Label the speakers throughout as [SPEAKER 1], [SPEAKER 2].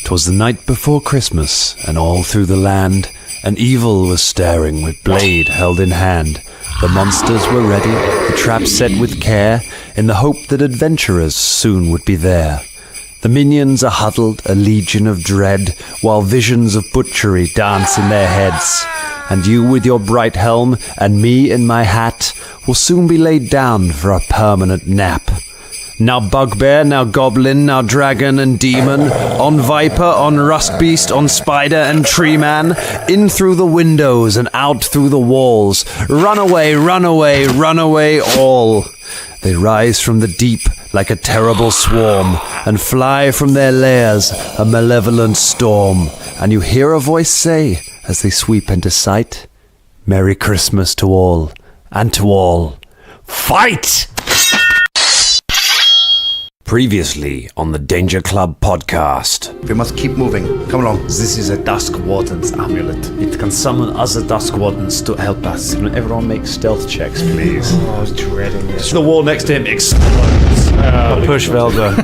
[SPEAKER 1] 'Twas the night before Christmas, and all through the land an evil was staring with blade held in hand. The monsters were ready, the traps set with care, in the hope that adventurers soon would be there. The minions are huddled, a legion of dread, while visions of butchery dance in their heads. And you with your bright helm, and me in my hat, will soon be laid down for a permanent nap. Now bugbear, now goblin, now dragon and demon, on viper, on rust beast, on spider and tree man, in through the windows and out through the walls. Run away, run away, run away all. They rise from the deep like a terrible swarm, and fly from their lairs a malevolent storm. And you hear a voice say, as they sweep into sight, Merry Christmas to all, and to all, fight! Previously on the Danger Club podcast.
[SPEAKER 2] We must keep moving. Come along.
[SPEAKER 3] This is a Dusk Warden's amulet. It can summon other Dusk Wardens to help us.
[SPEAKER 1] Can everyone make stealth checks, please?
[SPEAKER 2] I was dreading this.
[SPEAKER 1] The wall next to him explodes.
[SPEAKER 3] Push Velda.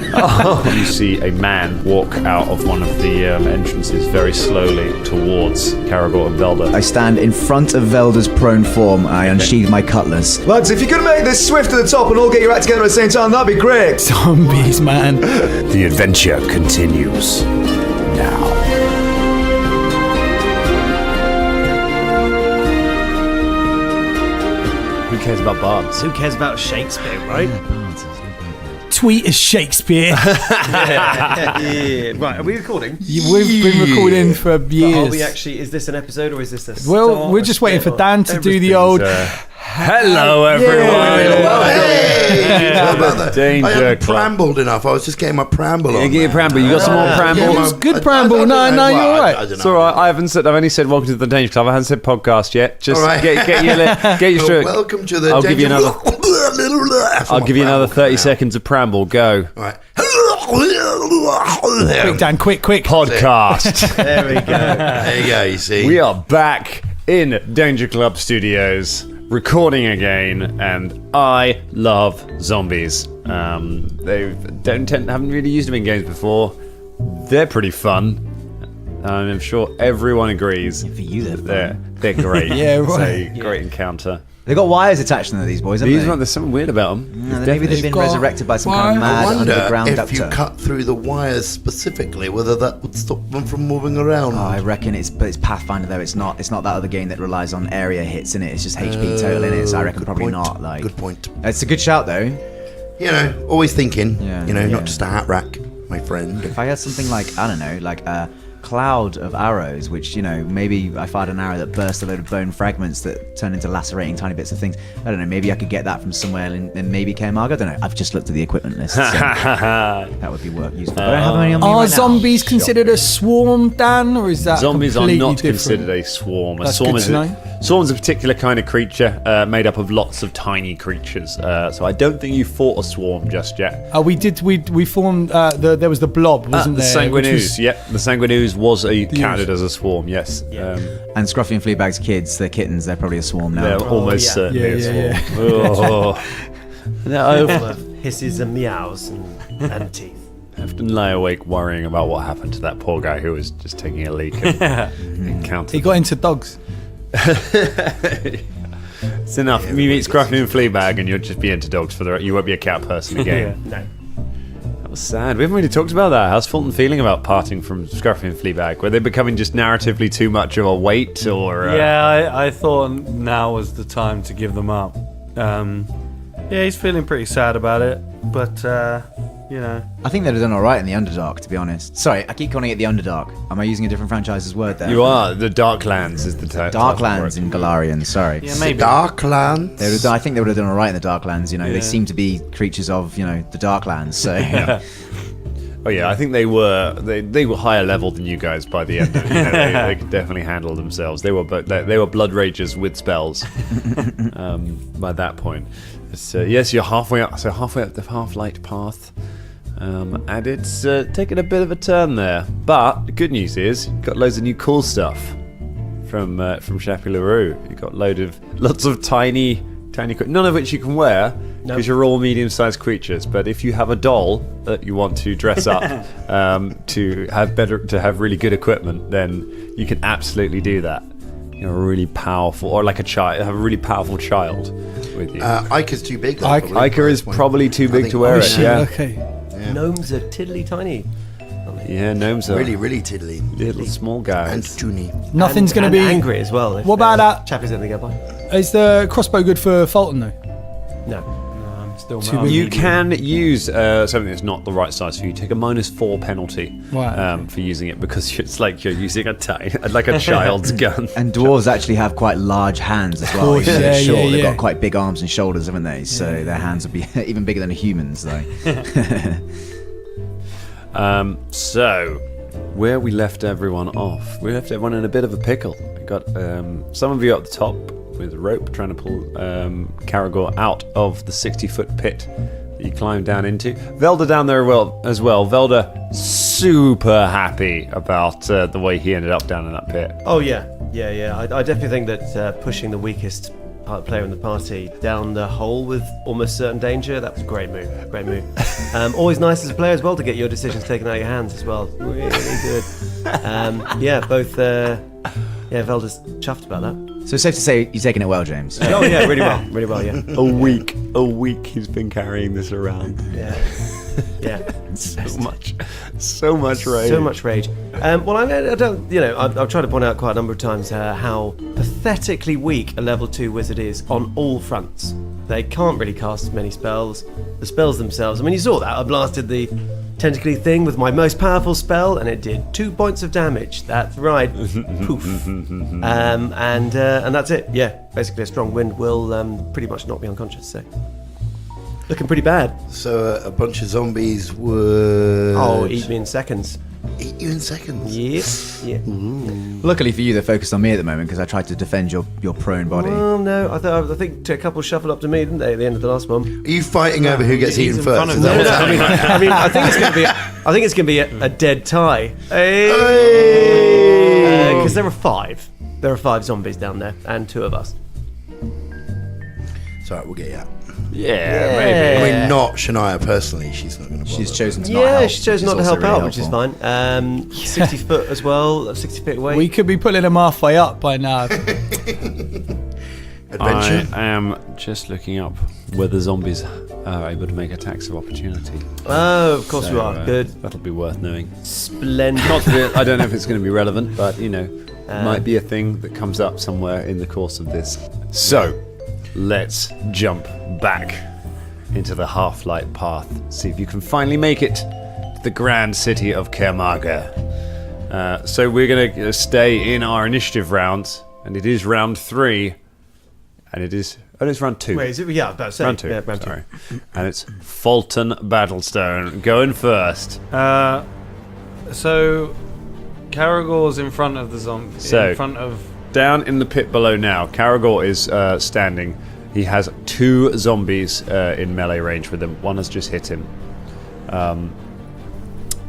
[SPEAKER 1] You see a man walk out of one of the entrances very slowly towards Caragor and Velda.
[SPEAKER 4] I stand in front of Velda's prone form. I unsheathe my cutlass.
[SPEAKER 5] Lads, if you could make this swift to the top and all get your act together at the same time, that'd be great.
[SPEAKER 3] Zombies, man.
[SPEAKER 1] The adventure continues now.
[SPEAKER 3] Who cares about bards?
[SPEAKER 6] Who cares about Shakespeare, right?
[SPEAKER 7] Tweet is Shakespeare.
[SPEAKER 6] Yeah. Right, are we recording?
[SPEAKER 7] We've been recording for years.
[SPEAKER 6] Are we actually, is this an episode or is this a
[SPEAKER 7] Well, we're just waiting for Dan to do the old...
[SPEAKER 1] Hello, everyone.
[SPEAKER 2] Hey! How about that?
[SPEAKER 1] Danger
[SPEAKER 2] I haven't
[SPEAKER 1] Club.
[SPEAKER 2] prambled enough. I was just getting my pramble on.
[SPEAKER 1] Get your pramble. You got some more pramble?
[SPEAKER 7] It was good pramble. No, you're all right.
[SPEAKER 1] It's all right. I've only said welcome to the Danger Club. I haven't said podcast yet. Just
[SPEAKER 2] All right.
[SPEAKER 1] get your stroke.
[SPEAKER 2] Welcome to the
[SPEAKER 1] I'll give you another. I'll give you another 30
[SPEAKER 2] seconds.
[SPEAKER 1] seconds of pramble. Go.
[SPEAKER 2] All right.
[SPEAKER 7] Quick, Dan, quick.
[SPEAKER 1] Podcast.
[SPEAKER 6] There we go.
[SPEAKER 2] There you go, you see.
[SPEAKER 1] We are back in Danger Club Studios, recording again, and I love zombies. They haven't really used them in games before. They're pretty fun. I'm sure everyone agrees.
[SPEAKER 4] For you, they're
[SPEAKER 1] They're great.
[SPEAKER 7] Yeah, right.
[SPEAKER 1] It's a great encounter.
[SPEAKER 4] They've got wires attached to them, these boys, haven't they?
[SPEAKER 1] There's something weird about them.
[SPEAKER 4] Maybe they've been resurrected by some kind of
[SPEAKER 2] I
[SPEAKER 4] mad
[SPEAKER 2] wonder
[SPEAKER 4] underground
[SPEAKER 2] if
[SPEAKER 4] doctor.
[SPEAKER 2] you cut through the wires specifically, whether that would stop them from moving around.
[SPEAKER 4] Oh, I reckon it's Pathfinder though. It's not that other game that relies on area hits in it. It's just HP total in it. So I reckon probably
[SPEAKER 2] point.
[SPEAKER 4] not. Like,
[SPEAKER 2] Good point.
[SPEAKER 4] It's a good shout though.
[SPEAKER 2] You know, always thinking.
[SPEAKER 4] Yeah,
[SPEAKER 2] you know,
[SPEAKER 4] yeah.
[SPEAKER 2] not just a hat rack, my friend.
[SPEAKER 4] If I had something like, I don't know, like a cloud of arrows, which, you know, maybe I fired an arrow that burst a load of bone fragments that turn into lacerating tiny bits of things. I don't know, maybe I could get that from somewhere in maybe Caermarga. I don't know. I've just looked at the equipment list. So that would be useful. I don't have any on me
[SPEAKER 7] Are
[SPEAKER 4] right now.
[SPEAKER 7] zombies considered a swarm, Dan, or is that
[SPEAKER 1] Zombies are
[SPEAKER 7] completely
[SPEAKER 1] not
[SPEAKER 7] different?
[SPEAKER 1] considered a swarm.
[SPEAKER 7] That's
[SPEAKER 1] A swarm
[SPEAKER 7] good
[SPEAKER 1] is
[SPEAKER 7] to know.
[SPEAKER 1] Swarm's a particular kind of creature made up of lots of tiny creatures. So I don't think you fought a swarm just yet.
[SPEAKER 7] We formed. There was the blob, wasn't
[SPEAKER 1] The
[SPEAKER 7] there? which
[SPEAKER 1] Sanguinooze,
[SPEAKER 7] was-
[SPEAKER 1] yep. The Sanguinooze was counted as a swarm, yes.
[SPEAKER 4] And Scruffy and Fleabag's kids, they're kittens, they're probably a swarm now.
[SPEAKER 1] They're almost
[SPEAKER 6] yeah.
[SPEAKER 1] certainly a
[SPEAKER 7] Yeah,
[SPEAKER 1] swarm. Oh.
[SPEAKER 6] Full of hisses and meows and teeth.
[SPEAKER 1] I often lie awake worrying about what happened to that poor guy who was just taking a leak and encountered.
[SPEAKER 7] He got into dogs.
[SPEAKER 1] It's enough. You meet Scruffy and Fleabag and you'll just be into dogs for you won't be a cat person again.
[SPEAKER 6] No.
[SPEAKER 1] That was sad. We haven't really talked about that. How's Fulton feeling about parting from Scruffy and Fleabag? Were they becoming just narratively too much of a weight, or?
[SPEAKER 8] Yeah, I thought now was the time to give them up. Yeah, he's feeling pretty sad about it, but you know.
[SPEAKER 4] I think they'd have done alright in the Underdark, to be honest. Sorry, I keep calling it the Underdark. Am I using a different franchise's word there?
[SPEAKER 1] You are. The Darklands is the
[SPEAKER 4] Darklands in Galarian, sorry.
[SPEAKER 8] Yeah, maybe.
[SPEAKER 2] Darklands.
[SPEAKER 4] I think they would have done alright in the Darklands, you know.
[SPEAKER 8] Yeah.
[SPEAKER 4] They seem to be creatures of, you know, the Darklands, so...
[SPEAKER 1] Oh yeah, I think they were higher level than you guys by the end. They could definitely handle themselves. They were blood rages with spells by that point. So yes, you're halfway up. So halfway up the Half-Light path, and it's taken a bit of a turn there. But the good news is, you've got loads of new cool stuff from Chappie LaRue. You got lots of tiny
[SPEAKER 9] tiny, none of which you can wear because you're all medium-sized creatures. But if you have a doll that you want to dress up to have really good equipment, then you can absolutely do that. You know, really powerful, or like a child, have a really powerful child with you.
[SPEAKER 2] Ika's too big. Though,
[SPEAKER 9] Ica is probably too big to wear it. Yeah.
[SPEAKER 7] Okay.
[SPEAKER 6] Gnomes are tiddly tiny.
[SPEAKER 9] Yeah, gnomes are
[SPEAKER 2] really, really tiddly.
[SPEAKER 9] little small guys.
[SPEAKER 2] And toony.
[SPEAKER 7] Nothing's going to be
[SPEAKER 6] angry as well. If,
[SPEAKER 7] What about that?
[SPEAKER 6] Chappie's going to go by.
[SPEAKER 7] Is the crossbow good for Fulton though?
[SPEAKER 6] No.
[SPEAKER 8] I'm still
[SPEAKER 7] Too
[SPEAKER 8] mad.
[SPEAKER 7] big.
[SPEAKER 9] You can use something that's not the right size for you. Take a -4 penalty
[SPEAKER 7] Right.
[SPEAKER 9] for using it because it's like you're using a child's gun.
[SPEAKER 4] And dwarves actually have quite large hands as well.
[SPEAKER 7] course,
[SPEAKER 4] Even though they're
[SPEAKER 7] yeah,
[SPEAKER 4] short,
[SPEAKER 7] yeah,
[SPEAKER 4] they've
[SPEAKER 7] yeah.
[SPEAKER 4] got quite big arms and shoulders, haven't they? So their hands would be even bigger than a human's, though.
[SPEAKER 9] So, where we left everyone off, we left everyone in a bit of a pickle. We got some of you up the top with a rope trying to pull Caragor out of the 60-foot pit that you climbed down into. Velda down there as well. Velda super happy about the way he ended up down in that pit.
[SPEAKER 6] Oh, yeah. I definitely think that pushing the weakest player in the party down the hole with almost certain danger, that was a great move. Always nice as a player as well to get your decisions taken out of your hands as well. Really good. Velda's chuffed about that.
[SPEAKER 4] So it's safe to say you're taking it well, James.
[SPEAKER 6] Oh, yeah, really well, yeah.
[SPEAKER 9] A week he's been carrying this around.
[SPEAKER 6] Yeah.
[SPEAKER 9] So much rage.
[SPEAKER 6] So much rage. Well, I don't. You know, I've tried to point out quite a number of times how pathetically weak a level 2 wizard is on all fronts. They can't really cast many spells. The spells themselves. I mean, you saw that. I blasted the tentacly thing with my most powerful spell, and it did 2 points of damage. That's right. Poof. And that's it. Yeah, basically a strong wind will pretty much knock me unconscious. So. Looking pretty bad.
[SPEAKER 2] So a bunch of zombies would...
[SPEAKER 6] Oh, eat me in seconds.
[SPEAKER 2] Eat you in seconds?
[SPEAKER 6] Yeah.
[SPEAKER 4] Luckily for you, they're focused on me at the moment because I tried to defend your prone body.
[SPEAKER 6] Well, no, I think a couple shuffled up to me, didn't they, at the end of the last one?
[SPEAKER 2] Are you fighting over who gets eaten first? Is that
[SPEAKER 6] No,
[SPEAKER 2] what's happening?
[SPEAKER 6] I mean, I think it's going to be a dead tie. Because there are 5. There are 5 zombies down there, and 2 of us.
[SPEAKER 2] It's alright, we'll get you out.
[SPEAKER 9] Yeah, maybe.
[SPEAKER 2] I mean, not Shania personally. She's not going to bother.
[SPEAKER 4] She's chosen to not help.
[SPEAKER 6] Yeah, she chose
[SPEAKER 4] which
[SPEAKER 6] not
[SPEAKER 4] is
[SPEAKER 6] to
[SPEAKER 4] also
[SPEAKER 6] help
[SPEAKER 4] really
[SPEAKER 6] out, which is
[SPEAKER 4] helpful.
[SPEAKER 6] fine. 60 foot as well, 60 feet away.
[SPEAKER 7] We could be pulling them halfway up by now.
[SPEAKER 2] Adventure?
[SPEAKER 9] I am just looking up whether zombies are able to make attacks of opportunity.
[SPEAKER 6] Oh, of course
[SPEAKER 9] So,
[SPEAKER 6] we are. Good.
[SPEAKER 9] That'll be worth knowing.
[SPEAKER 6] Splendid.
[SPEAKER 9] Not that I don't know if it's going to be relevant, but it might be a thing that comes up somewhere in the course of this. So, let's jump back into the half-light path. See if you can finally make it to the grand city of Kermaga. So we're going to stay in our initiative rounds, and it is round 3, and it is... Oh, it's round 2.
[SPEAKER 6] Wait, is it? Yeah, about to say.
[SPEAKER 9] Round 2,
[SPEAKER 6] Yeah, round 2.
[SPEAKER 9] sorry. And it's Fulton Battlestone going first.
[SPEAKER 8] So, Caragor's in front of the zombie.
[SPEAKER 9] So-
[SPEAKER 8] in front of.
[SPEAKER 9] Down in the pit below now, Caragor is standing. He has 2 zombies in melee range with him. One has just hit him.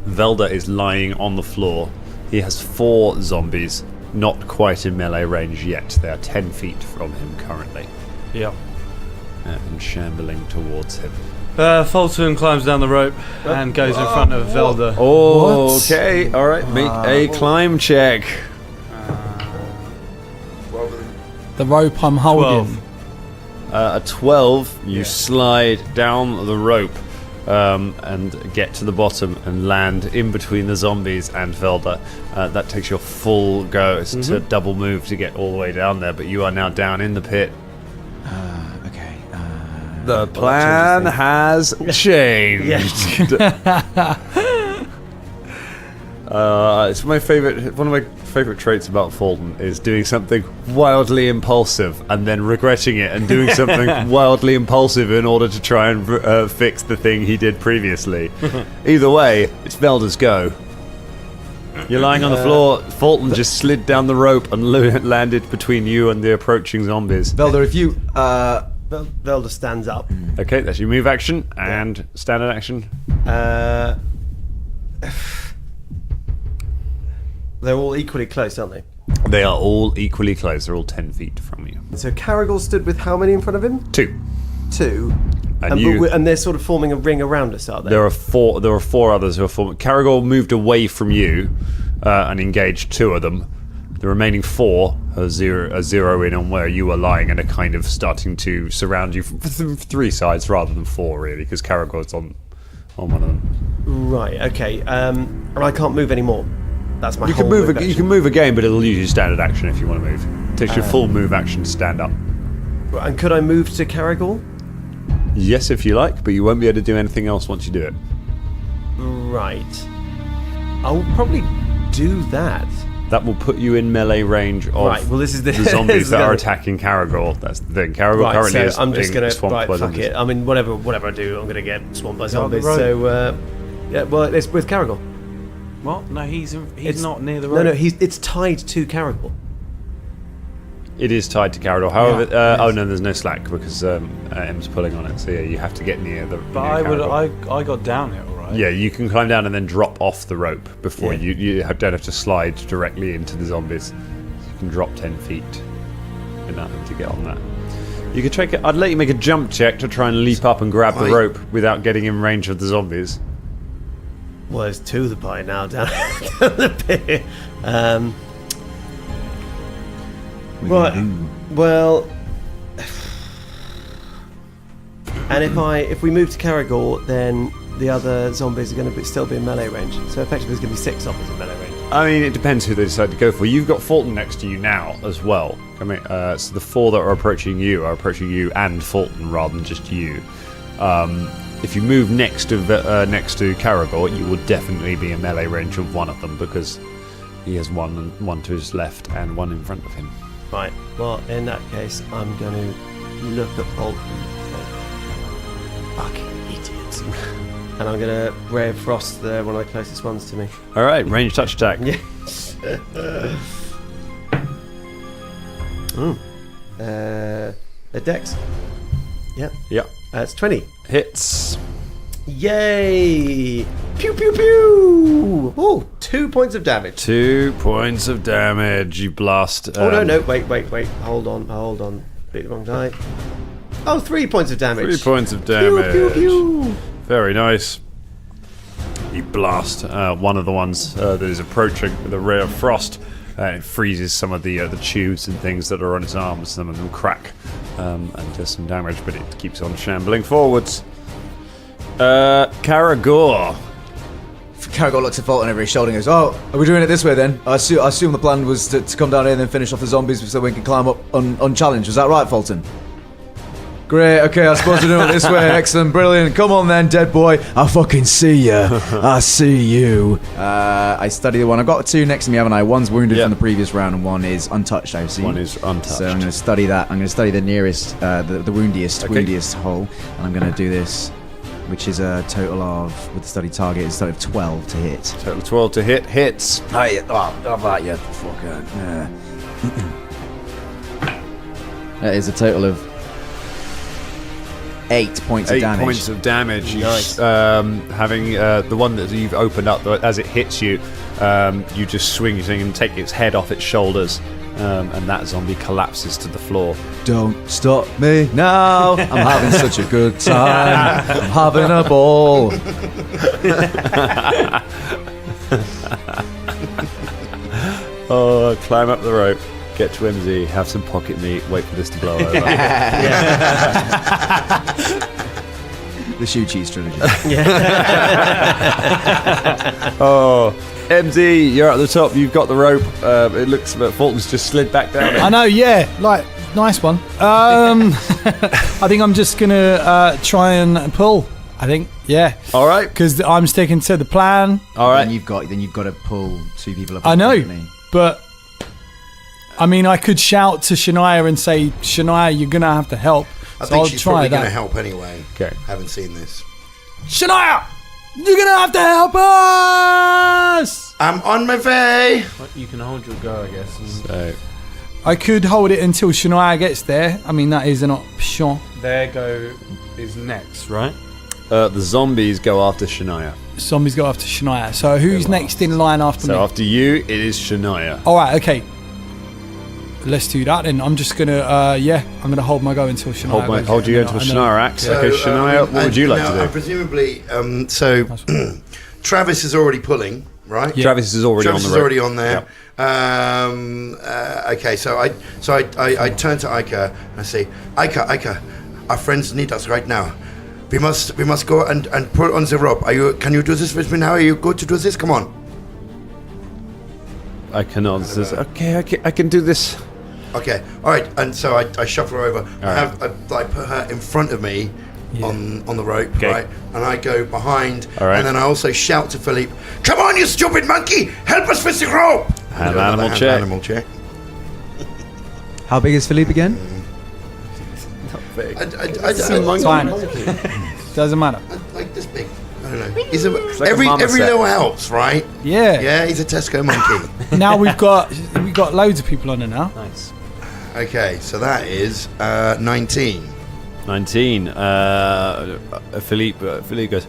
[SPEAKER 9] Velda is lying on the floor. He has 4 zombies, not quite in melee range yet. They are 10 feet from him currently,
[SPEAKER 8] Yep.
[SPEAKER 9] and shambling towards him.
[SPEAKER 8] Fulton climbs down the rope and goes in front of Velda.
[SPEAKER 9] Oh, okay. All right. Make a climb check.
[SPEAKER 7] The rope I'm holding.
[SPEAKER 8] 12.
[SPEAKER 9] A 12, you slide down the rope and get to the bottom and land in between the zombies and Velda. That takes your full go. It's a double move to get all the way down there, but you are now down in the pit.
[SPEAKER 4] Okay.
[SPEAKER 9] The plan has changed. It's my favorite. One of my favorite traits about Fulton is doing something wildly impulsive and then regretting it, and doing something wildly impulsive in order to try and fix the thing he did previously. Either way, it's Velda's go. You're lying on the floor. Fulton just slid down the rope and landed between you and the approaching zombies.
[SPEAKER 4] Velda, if you...
[SPEAKER 6] Velda stands up.
[SPEAKER 9] Okay, that's your move action and standard action.
[SPEAKER 6] They're all equally close, aren't they?
[SPEAKER 9] They are all equally close. They're all 10 feet from you.
[SPEAKER 6] So Caragor stood with how many in front of him?
[SPEAKER 9] 2.
[SPEAKER 6] 2.
[SPEAKER 9] And
[SPEAKER 6] And they're sort of forming a ring around us, are they?
[SPEAKER 9] There are 4 others who are forming. Caragor moved away from you and engaged 2 of them. The remaining 4 are zero in on where you are lying and are kind of starting to surround you from 3 sides rather than 4, really, because Caragor's on one of them.
[SPEAKER 6] Right. Okay. And I can't move anymore. That's my.
[SPEAKER 9] You can move. You can move again, but it'll use your standard action if you want to move. It takes your full move action to stand up.
[SPEAKER 6] And could I move to Caragor?
[SPEAKER 9] Yes, if you like, but you won't be able to do anything else once you do it.
[SPEAKER 6] Right. I'll probably do that.
[SPEAKER 9] That will put you in melee range of
[SPEAKER 6] Right, well, this is the
[SPEAKER 9] zombies that are attacking Caragor. That's the thing. Caragor
[SPEAKER 6] Right,
[SPEAKER 9] currently
[SPEAKER 6] so
[SPEAKER 9] is
[SPEAKER 6] I'm just
[SPEAKER 9] being
[SPEAKER 6] gonna
[SPEAKER 9] swamped by
[SPEAKER 6] fuck
[SPEAKER 9] zombies.
[SPEAKER 6] it. I mean, whatever I do, I'm gonna get swamped by zombies.
[SPEAKER 8] rope.
[SPEAKER 6] So yeah, well, it's with Caragor.
[SPEAKER 8] What? No, he's
[SPEAKER 6] It's
[SPEAKER 8] not near the rope.
[SPEAKER 6] No, it's tied to Caragor.
[SPEAKER 9] It is tied to Caragor. However, oh no, there's no slack because M's pulling on it. So yeah, you have to get near the.
[SPEAKER 8] But I got down it, all right.
[SPEAKER 9] Yeah, you can climb down and then drop off the rope before you don't have to slide directly into the zombies. You can drop 10 feet to get on that. You could check it. I'd let you make a jump check to try and leap up and grab the rope without getting in range of the zombies.
[SPEAKER 6] Well, there's 2 of the pie now down the pit. Right. Well, and if we move to Caragor, then the other zombies are going to still be in melee range. So effectively, there's going to be 6 zombies in melee range.
[SPEAKER 9] I mean, it depends who they decide to go for. You've got Fulton next to you now as well. I mean, so the 4 that are approaching you and Fulton rather than just you. If you move next to Caragor, you will definitely be in melee range of one of them because he has one to his left and 1 in front of him.
[SPEAKER 6] Right. Well, in that case, I'm going to look at Fulton and say, "Fucking idiots." And I'm going to Ray of Frost one of the closest ones to me.
[SPEAKER 9] All right, range touch attack.
[SPEAKER 6] Yes. A dex. Yeah.
[SPEAKER 9] Yep.
[SPEAKER 6] It's 20.
[SPEAKER 9] Hits.
[SPEAKER 6] Yay! Pew pew pew! Oh, 2 points of damage.
[SPEAKER 9] 2 points of damage. You blast.
[SPEAKER 6] Oh no! Wait! Hold on. Bit wrong die. Oh, 3 points of damage.
[SPEAKER 9] 3 points of damage.
[SPEAKER 6] Pew pew pew!
[SPEAKER 9] Very nice. You blast one of the ones that is approaching with a ray of frost. It freezes some of the tubes and things that are on its arms. Some of them crack and does some damage, but it keeps on shambling forwards. Caragor.
[SPEAKER 5] Caragor looks at Fulton over his shoulder and goes, "Oh, are we doing it this way then? I assume the plan was to come down here and then finish off the zombies so we can climb up unchallenged. Was that right, Fulton?" Great, okay, I suppose we're doing it this way. Excellent, brilliant. Come on then, dead boy. I fucking see ya. I see you. I study the one. I've got 2 next to me, haven't I? One's wounded from the previous round and 1 is untouched, I assume.
[SPEAKER 9] 1 is untouched.
[SPEAKER 5] So I'm going to study that. I'm going to study the nearest, the woundiest hole. And I'm going to do this, which is a total of, with the study target, it's a total of 12 to hit.
[SPEAKER 9] Total 12 to hit. Hits.
[SPEAKER 5] How about you, fucker? Yeah. That is a total of 8 points of
[SPEAKER 9] 8
[SPEAKER 5] damage.
[SPEAKER 9] points of damage.
[SPEAKER 6] Nice.
[SPEAKER 9] Having the one that you've opened up, as it hits you, you just swing and take its head off its shoulders, and that zombie collapses to the floor.
[SPEAKER 5] Don't stop me now. I'm having such a good time. I'm having a ball.
[SPEAKER 9] Oh, climb up the rope, get to MZ, have some pocket meat, wait for this to blow over.
[SPEAKER 5] The shoe cheese trilogy.
[SPEAKER 9] Oh, MZ, you're at the top. You've got the rope. It looks like Fulton's just slid back down.
[SPEAKER 7] I know, yeah. Like, nice one. I think I'm just going to try and pull. I think, yeah.
[SPEAKER 9] All right.
[SPEAKER 7] Because I'm sticking to the plan.
[SPEAKER 9] All right.
[SPEAKER 5] Then you've got to pull 2 people up.
[SPEAKER 7] I know, but I mean, I could shout to Shania and say, "Shania, you're going to have to help."
[SPEAKER 2] I
[SPEAKER 7] So
[SPEAKER 2] think
[SPEAKER 7] I'll
[SPEAKER 2] she's
[SPEAKER 7] try
[SPEAKER 2] probably
[SPEAKER 7] that.
[SPEAKER 2] going to help anyway.
[SPEAKER 9] Okay.
[SPEAKER 2] Haven't seen this.
[SPEAKER 7] Shania, you're going to have to help us.
[SPEAKER 2] I'm on my way.
[SPEAKER 8] You can hold your go, I guess.
[SPEAKER 9] So,
[SPEAKER 7] I could hold it until Shania gets there. I mean, that is an option.
[SPEAKER 8] Their go is next, right?
[SPEAKER 9] the zombies go after Shania.
[SPEAKER 7] Zombies go after Shania. So who's next in line after me?
[SPEAKER 9] So after you, it is Shania.
[SPEAKER 7] All right, okay. let's do that then. I'm just gonna, I'm gonna hold my go until Shania goes.
[SPEAKER 9] Hold you until Shania acts.
[SPEAKER 2] So,
[SPEAKER 9] Okay, Shania, what would you like to do?
[SPEAKER 2] Presumably, Travis is already pulling, right?
[SPEAKER 7] Yeah.
[SPEAKER 9] Travis is already
[SPEAKER 2] Travis
[SPEAKER 9] on
[SPEAKER 2] is
[SPEAKER 9] the rope.
[SPEAKER 2] already on there. Okay, so I turn to Ica and I say, Ica, our friends need us right now. We must go and pull on the rope. Can you do this with me now? Are you good to do this? Come on.
[SPEAKER 9] I cannot. Says, okay, I can do this.
[SPEAKER 2] Okay, all right. And so I shuffle her over. I put her in front of me on the rope, right? And I go behind.
[SPEAKER 9] All right.
[SPEAKER 2] And then I also shout to Philippe, "Come on, you stupid monkey! Help us with the rope!"
[SPEAKER 9] Hand animal check.
[SPEAKER 4] How big is Philippe again?
[SPEAKER 7] Fine. Doesn't matter.
[SPEAKER 2] Like this big. I don't know. He's every little helps, right?
[SPEAKER 7] Yeah.
[SPEAKER 2] Yeah, he's a Tesco monkey.
[SPEAKER 7] Now we've got loads of people on it now.
[SPEAKER 8] Nice.
[SPEAKER 2] Okay, so that is 19.
[SPEAKER 9] 19. Philippe goes.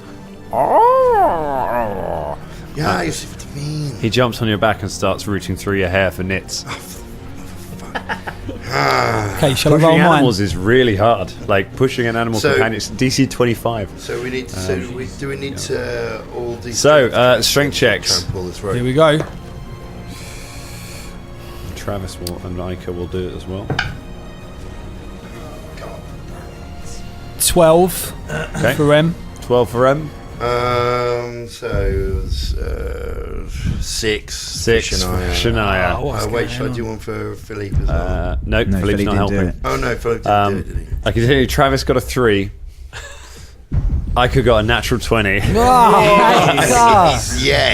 [SPEAKER 9] Oh.
[SPEAKER 2] Yeah, you see what I mean.
[SPEAKER 9] He jumps on your back and starts rooting through your hair for nits.
[SPEAKER 7] Okay, shall I
[SPEAKER 9] Pushing
[SPEAKER 7] roll mine?
[SPEAKER 9] animals is really hard. Like pushing an animal companion. It's DC 25.
[SPEAKER 2] So we need. Do we need to all these?
[SPEAKER 9] So strength checks.
[SPEAKER 2] Try and pull this rope.
[SPEAKER 7] Here we go.
[SPEAKER 9] Travis and Ica will do it as well.
[SPEAKER 7] 12
[SPEAKER 9] Okay.
[SPEAKER 7] for M.
[SPEAKER 9] 12 for M.
[SPEAKER 2] So 6.
[SPEAKER 9] 6 for Shania.
[SPEAKER 2] Wait, should I do one for Philippe as well?
[SPEAKER 9] No, Philippe's
[SPEAKER 4] Philippe
[SPEAKER 9] not
[SPEAKER 4] didn't do
[SPEAKER 9] helping.
[SPEAKER 4] it.
[SPEAKER 2] Oh no, Philippe didn't do it, did he?
[SPEAKER 9] I can tell you, Travis got a 3. Ica got a natural 20.
[SPEAKER 2] Yeah.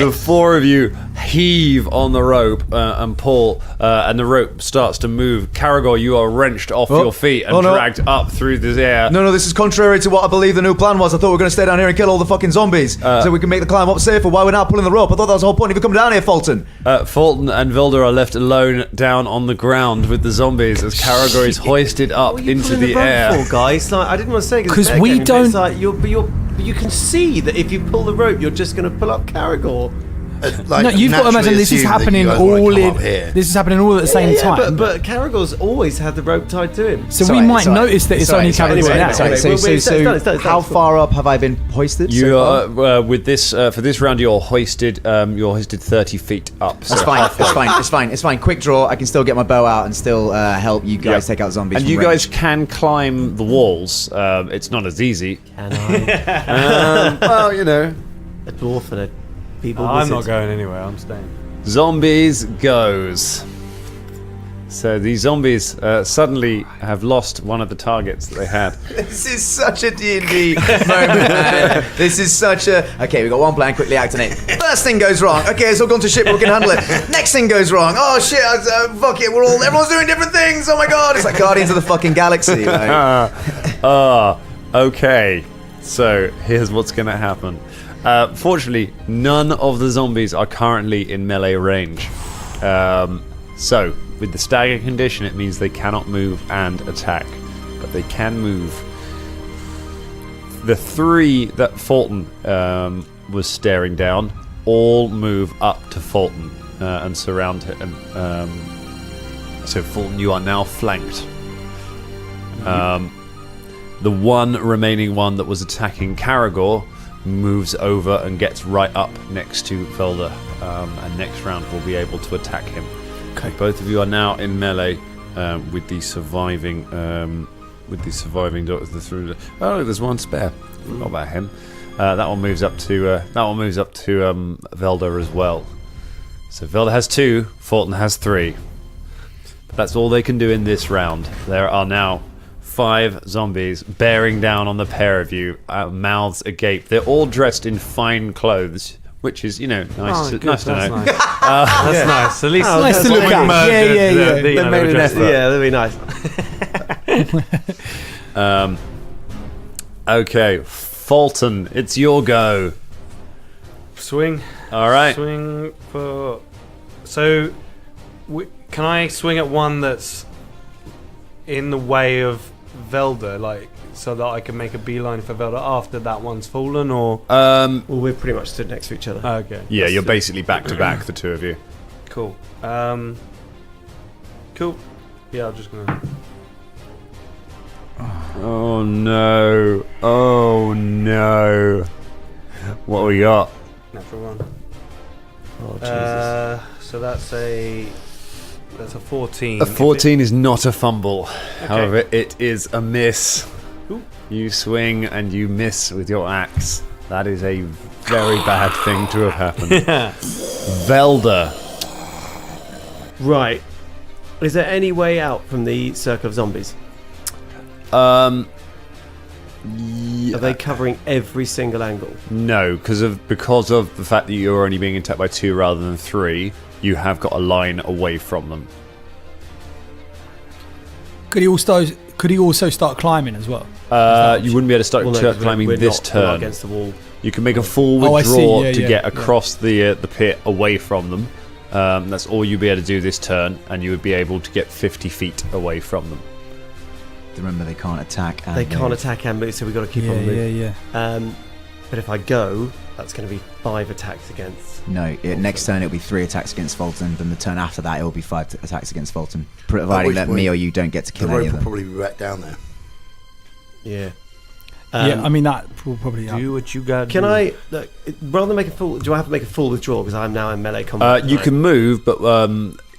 [SPEAKER 9] The 4 of you heave on the rope and pull, and the rope starts to move. Caragor, you are wrenched off your feet and dragged up through the air.
[SPEAKER 5] No, this is contrary to what I believe the new plan was. I thought we were going to stay down here and kill all the fucking zombies so we can make the climb up safer while we're not pulling the rope. I thought that was the whole point of you coming down here, Fulton.
[SPEAKER 9] Fulton and Vilda are left alone down on the ground with the zombies as Caragor is hoisted up into the air.
[SPEAKER 6] For, guys? Like, I didn't want to say
[SPEAKER 7] 'Cause we
[SPEAKER 6] but
[SPEAKER 7] don't-
[SPEAKER 6] It's like you can see that if you pull the rope, you're just going to pull up Caragor.
[SPEAKER 2] Like,
[SPEAKER 7] No, you've got to imagine this is
[SPEAKER 2] assume that
[SPEAKER 7] happening
[SPEAKER 2] you guys wanna
[SPEAKER 7] all
[SPEAKER 2] come
[SPEAKER 7] in.
[SPEAKER 2] up here.
[SPEAKER 7] This is happening all at the same time.
[SPEAKER 6] But Caragor's always had the rope tied to him.
[SPEAKER 7] So we might notice that it's only Caragor
[SPEAKER 6] anyway,
[SPEAKER 7] now.
[SPEAKER 6] anyway.
[SPEAKER 4] So how far up have I been hoisted?
[SPEAKER 9] You
[SPEAKER 4] so far?
[SPEAKER 9] are with this for this round. You're hoisted 30 feet up. So
[SPEAKER 4] That's fine.
[SPEAKER 9] halfway.
[SPEAKER 4] It's fine. Quick draw. I can still get my bow out and still help you guys take out zombies.
[SPEAKER 9] And
[SPEAKER 4] from
[SPEAKER 9] you
[SPEAKER 4] range.
[SPEAKER 9] guys can climb the walls. It's not as easy.
[SPEAKER 6] Can I?
[SPEAKER 9] Well, you know,
[SPEAKER 6] A dwarf and a people
[SPEAKER 8] I'm
[SPEAKER 6] wizard.
[SPEAKER 8] not going anywhere. I'm staying.
[SPEAKER 9] zombies goes. So these zombies suddenly have lost one of the targets that they had.
[SPEAKER 5] This is such a D&D moment, man. This is such a... Okay, we got one plan, quickly activate. First thing goes wrong. Okay, it's all gone to shit, but we can handle it. Next thing goes wrong. Oh, shit, fuck it, everyone's doing different things. Oh, my God. It's like Guardians of the fucking Galaxy. Like.
[SPEAKER 9] Okay. So here's what's going to happen. Fortunately, none of the zombies are currently in melee range. So, with the stagger condition, it means they cannot move and attack, but they can move. The 3 that Fulton was staring down all move up to Fulton and surround him. So, Fulton, you are now flanked. The one remaining one that was attacking Caragor moves over and gets right up next to Velda, and next round we'll be able to attack him. Okay. Both of you are now in melee with the surviving doctors. Oh, there's one spare. Forgot about him. That one moves up to Velda as well. So Velda has 2, Fulton has 3. But that's all they can do in this round. There are now 5 zombies bearing down on the pair of you, mouths agape. They're all dressed in fine clothes, which is, nice to know.
[SPEAKER 8] That's nice. At least
[SPEAKER 7] Nice to look at. Yeah.
[SPEAKER 6] They made an effort. Yeah, that'd be nice.
[SPEAKER 9] Okay, Fulton, it's your go.
[SPEAKER 8] swing.
[SPEAKER 9] All right.
[SPEAKER 8] Swing for. So, can I swing at one that's in the way of Velda, like, so that I can make a beeline for Velda after that one's fallen, or?
[SPEAKER 6] Well, we're pretty much stood next to each other.
[SPEAKER 8] Okay.
[SPEAKER 9] Yeah, you're basically back to back, the two of you.
[SPEAKER 8] Cool. Cool. Yeah, I'm just gonna.
[SPEAKER 9] Oh no. Oh no. What we got?
[SPEAKER 8] Natural one.
[SPEAKER 6] Oh, Jesus.
[SPEAKER 8] So that's a 14.
[SPEAKER 9] A 14 is not a fumble. However, it is a miss.
[SPEAKER 8] Ooh.
[SPEAKER 9] You swing and you miss with your axe. That is a very bad thing to have happened. Velda.
[SPEAKER 6] Right. Is there any way out from the circle of zombies?
[SPEAKER 9] Yeah.
[SPEAKER 6] Are they covering every single angle?
[SPEAKER 9] No, because of the fact that you're only being attacked by 2 rather than 3, you have got a line away from them.
[SPEAKER 7] Could he also start climbing as well?
[SPEAKER 9] You wouldn't be able to start climbing
[SPEAKER 6] we're
[SPEAKER 9] this
[SPEAKER 6] not, we're not
[SPEAKER 9] turn.
[SPEAKER 6] against the wall.
[SPEAKER 9] You can make a full
[SPEAKER 7] Oh, I see.
[SPEAKER 9] withdraw
[SPEAKER 7] Yeah,
[SPEAKER 9] to
[SPEAKER 7] yeah,
[SPEAKER 9] get
[SPEAKER 7] yeah.
[SPEAKER 9] across the pit away from them. That's all you'd be able to do this turn, and you would be able to get 50 feet away from them.
[SPEAKER 4] Remember, they can't attack. And
[SPEAKER 6] They can't
[SPEAKER 4] move.
[SPEAKER 6] attack and move, so we've got to keep on moving. But if I go, that's going to be 5 attacks against.
[SPEAKER 4] No, next turn it'll be 3 attacks against Fulton. Then the turn after that it'll be 5 attacks against Fulton, providing that me or you don't get to
[SPEAKER 2] The
[SPEAKER 4] kill any
[SPEAKER 2] rope
[SPEAKER 4] of
[SPEAKER 2] will
[SPEAKER 4] them.
[SPEAKER 2] probably be right down there.
[SPEAKER 6] Yeah.
[SPEAKER 7] Yeah, I mean that will probably.
[SPEAKER 8] Do what you got.
[SPEAKER 6] Can I, look, rather than make a full, do I have to make a full withdrawal because I'm now in melee combat?
[SPEAKER 9] You can move, but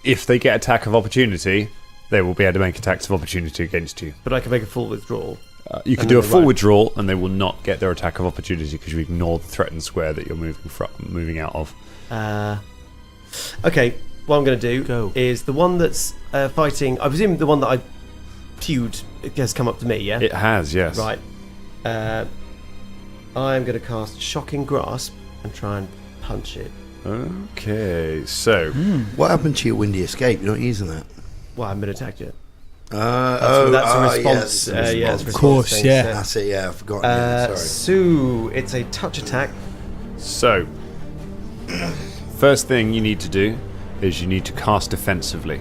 [SPEAKER 9] if they get attack of opportunity, they will be able to make attacks of opportunity against you.
[SPEAKER 6] But I can make a full withdrawal.
[SPEAKER 9] You can
[SPEAKER 6] And
[SPEAKER 9] do a
[SPEAKER 6] then they
[SPEAKER 9] full
[SPEAKER 6] won't.
[SPEAKER 9] withdrawal, and they will not get their attack of opportunity because you ignore the threatened square that you're moving out of.
[SPEAKER 6] Okay, what I'm going to do is the one that's fighting, I presume the one that I pewed has come up to me, yeah?
[SPEAKER 9] It has, yes.
[SPEAKER 6] Right. I'm going to cast Shocking Grasp and try and punch it.
[SPEAKER 9] Okay, so
[SPEAKER 2] What happened to your windy escape? You're not using that.
[SPEAKER 6] Well, I haven't been attacked yet.
[SPEAKER 2] That's
[SPEAKER 6] a response.
[SPEAKER 2] Yeah, it's a
[SPEAKER 6] Yeah, it's a
[SPEAKER 2] response.
[SPEAKER 6] response
[SPEAKER 7] course,
[SPEAKER 6] thing,
[SPEAKER 7] yeah.
[SPEAKER 6] so-
[SPEAKER 2] That's it. Yeah, I've forgotten. Yeah, sorry.
[SPEAKER 6] So it's a touch attack.
[SPEAKER 9] So, first thing you need to do is you need to cast defensively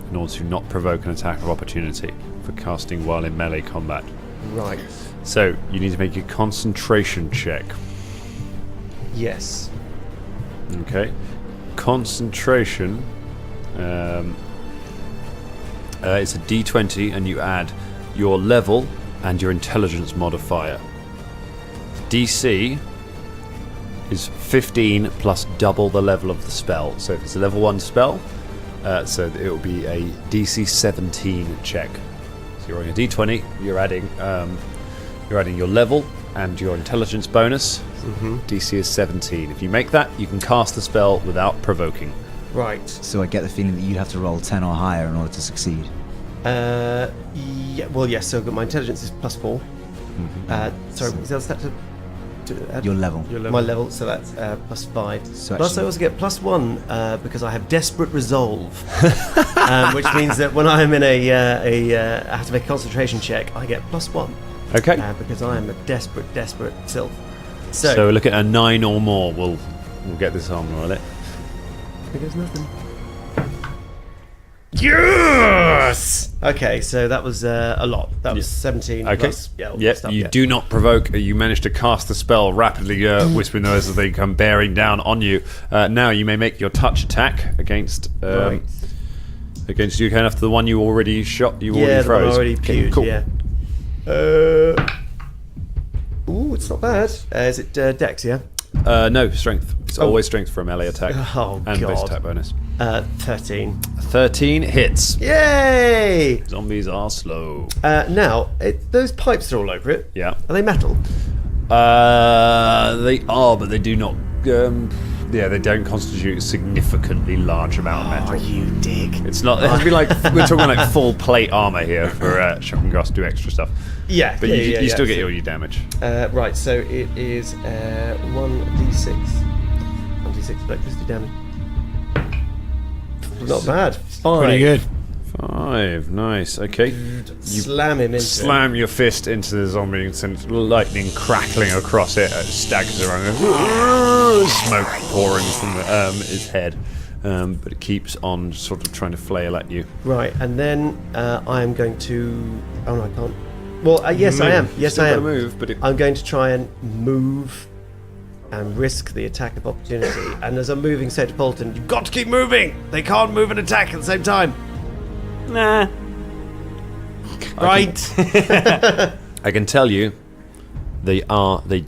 [SPEAKER 9] in order to not provoke an attack of opportunity for casting while in melee combat.
[SPEAKER 6] Right.
[SPEAKER 9] So, you need to make a concentration check.
[SPEAKER 6] Yes.
[SPEAKER 9] Okay. Concentration. It's a d20, and you add your level and your intelligence modifier. DC is 15 plus double the level of the spell. So if it's a level 1 spell, so it will be a DC 17 check. So you're rolling a d20. You're adding your level and your intelligence bonus. DC is 17. If you make that, you can cast the spell without provoking.
[SPEAKER 6] Right.
[SPEAKER 4] So I get the feeling that you'd have to roll 10 or higher in order to succeed.
[SPEAKER 6] Yeah. Well, yes. So my intelligence is +4. Sorry, is that a step to add?
[SPEAKER 4] Your level.
[SPEAKER 6] My level. So that's +5.
[SPEAKER 4] So
[SPEAKER 6] Plus, I
[SPEAKER 4] actually-
[SPEAKER 6] also get +1 because I have desperate resolve, which means that when I'm in I have to make a concentration check, I get +1
[SPEAKER 9] Okay.
[SPEAKER 6] because I am a desperate sylph.
[SPEAKER 9] So look at a 9 or more. We'll get this armor on it.
[SPEAKER 6] Here goes nothing. Yes. Okay, so that was a lot. That was 17.
[SPEAKER 9] Okay.
[SPEAKER 6] Plus, all that
[SPEAKER 9] Yep.
[SPEAKER 6] stuff,
[SPEAKER 9] You
[SPEAKER 6] yeah.
[SPEAKER 9] do not provoke. You manage to cast the spell rapidly, whispering those as they come bearing down on you. Now you may make your touch attack against against you, after the one you already shot. You
[SPEAKER 6] Yeah,
[SPEAKER 9] already
[SPEAKER 6] the one I
[SPEAKER 9] froze.
[SPEAKER 6] already
[SPEAKER 9] Okay,
[SPEAKER 6] pewed.
[SPEAKER 9] cool.
[SPEAKER 6] Yeah. Ooh, it's not bad. Is it Dex? Yeah.
[SPEAKER 9] No, strength. It's always strength for a melee attack.
[SPEAKER 6] Oh,
[SPEAKER 9] and base
[SPEAKER 6] God.
[SPEAKER 9] attack bonus.
[SPEAKER 6] 13.
[SPEAKER 9] 13 hits.
[SPEAKER 6] Yay!
[SPEAKER 9] Zombies are slow.
[SPEAKER 6] Now those pipes are all over it.
[SPEAKER 9] Yeah.
[SPEAKER 6] Are they metal?
[SPEAKER 9] They are, but they do not. They don't constitute a significantly large amount of metal.
[SPEAKER 6] You dig.
[SPEAKER 9] It's not. It has to be like we're talking like full plate armor here for Shocking Grasp to do extra stuff.
[SPEAKER 6] Yeah.
[SPEAKER 9] But
[SPEAKER 6] yeah,
[SPEAKER 9] you
[SPEAKER 6] yeah,
[SPEAKER 9] still
[SPEAKER 6] yeah.
[SPEAKER 9] get all your damage.
[SPEAKER 6] Right. So it is 1d6. 1d6 electricity damage. Not bad. 5.
[SPEAKER 7] Pretty good.
[SPEAKER 9] 5, nice. Okay. You
[SPEAKER 6] Slam him into
[SPEAKER 9] slam your fist into the zombie and send lightning crackling across it. It staggers around. Smoke pouring from its head. But it keeps on sort of trying to flail at you.
[SPEAKER 6] Right, and then I am going to. Oh no, I can't. Well, yes, I am. Yes,
[SPEAKER 9] Still
[SPEAKER 6] I
[SPEAKER 9] gotta
[SPEAKER 6] am.
[SPEAKER 9] move, but
[SPEAKER 6] I'm going to try and move and risk the attack of opportunity. And as I'm moving, say to Bolton, "You've got to keep moving. They can't move and attack at the same time."
[SPEAKER 8] Nah.
[SPEAKER 6] Right.
[SPEAKER 9] I can tell you, they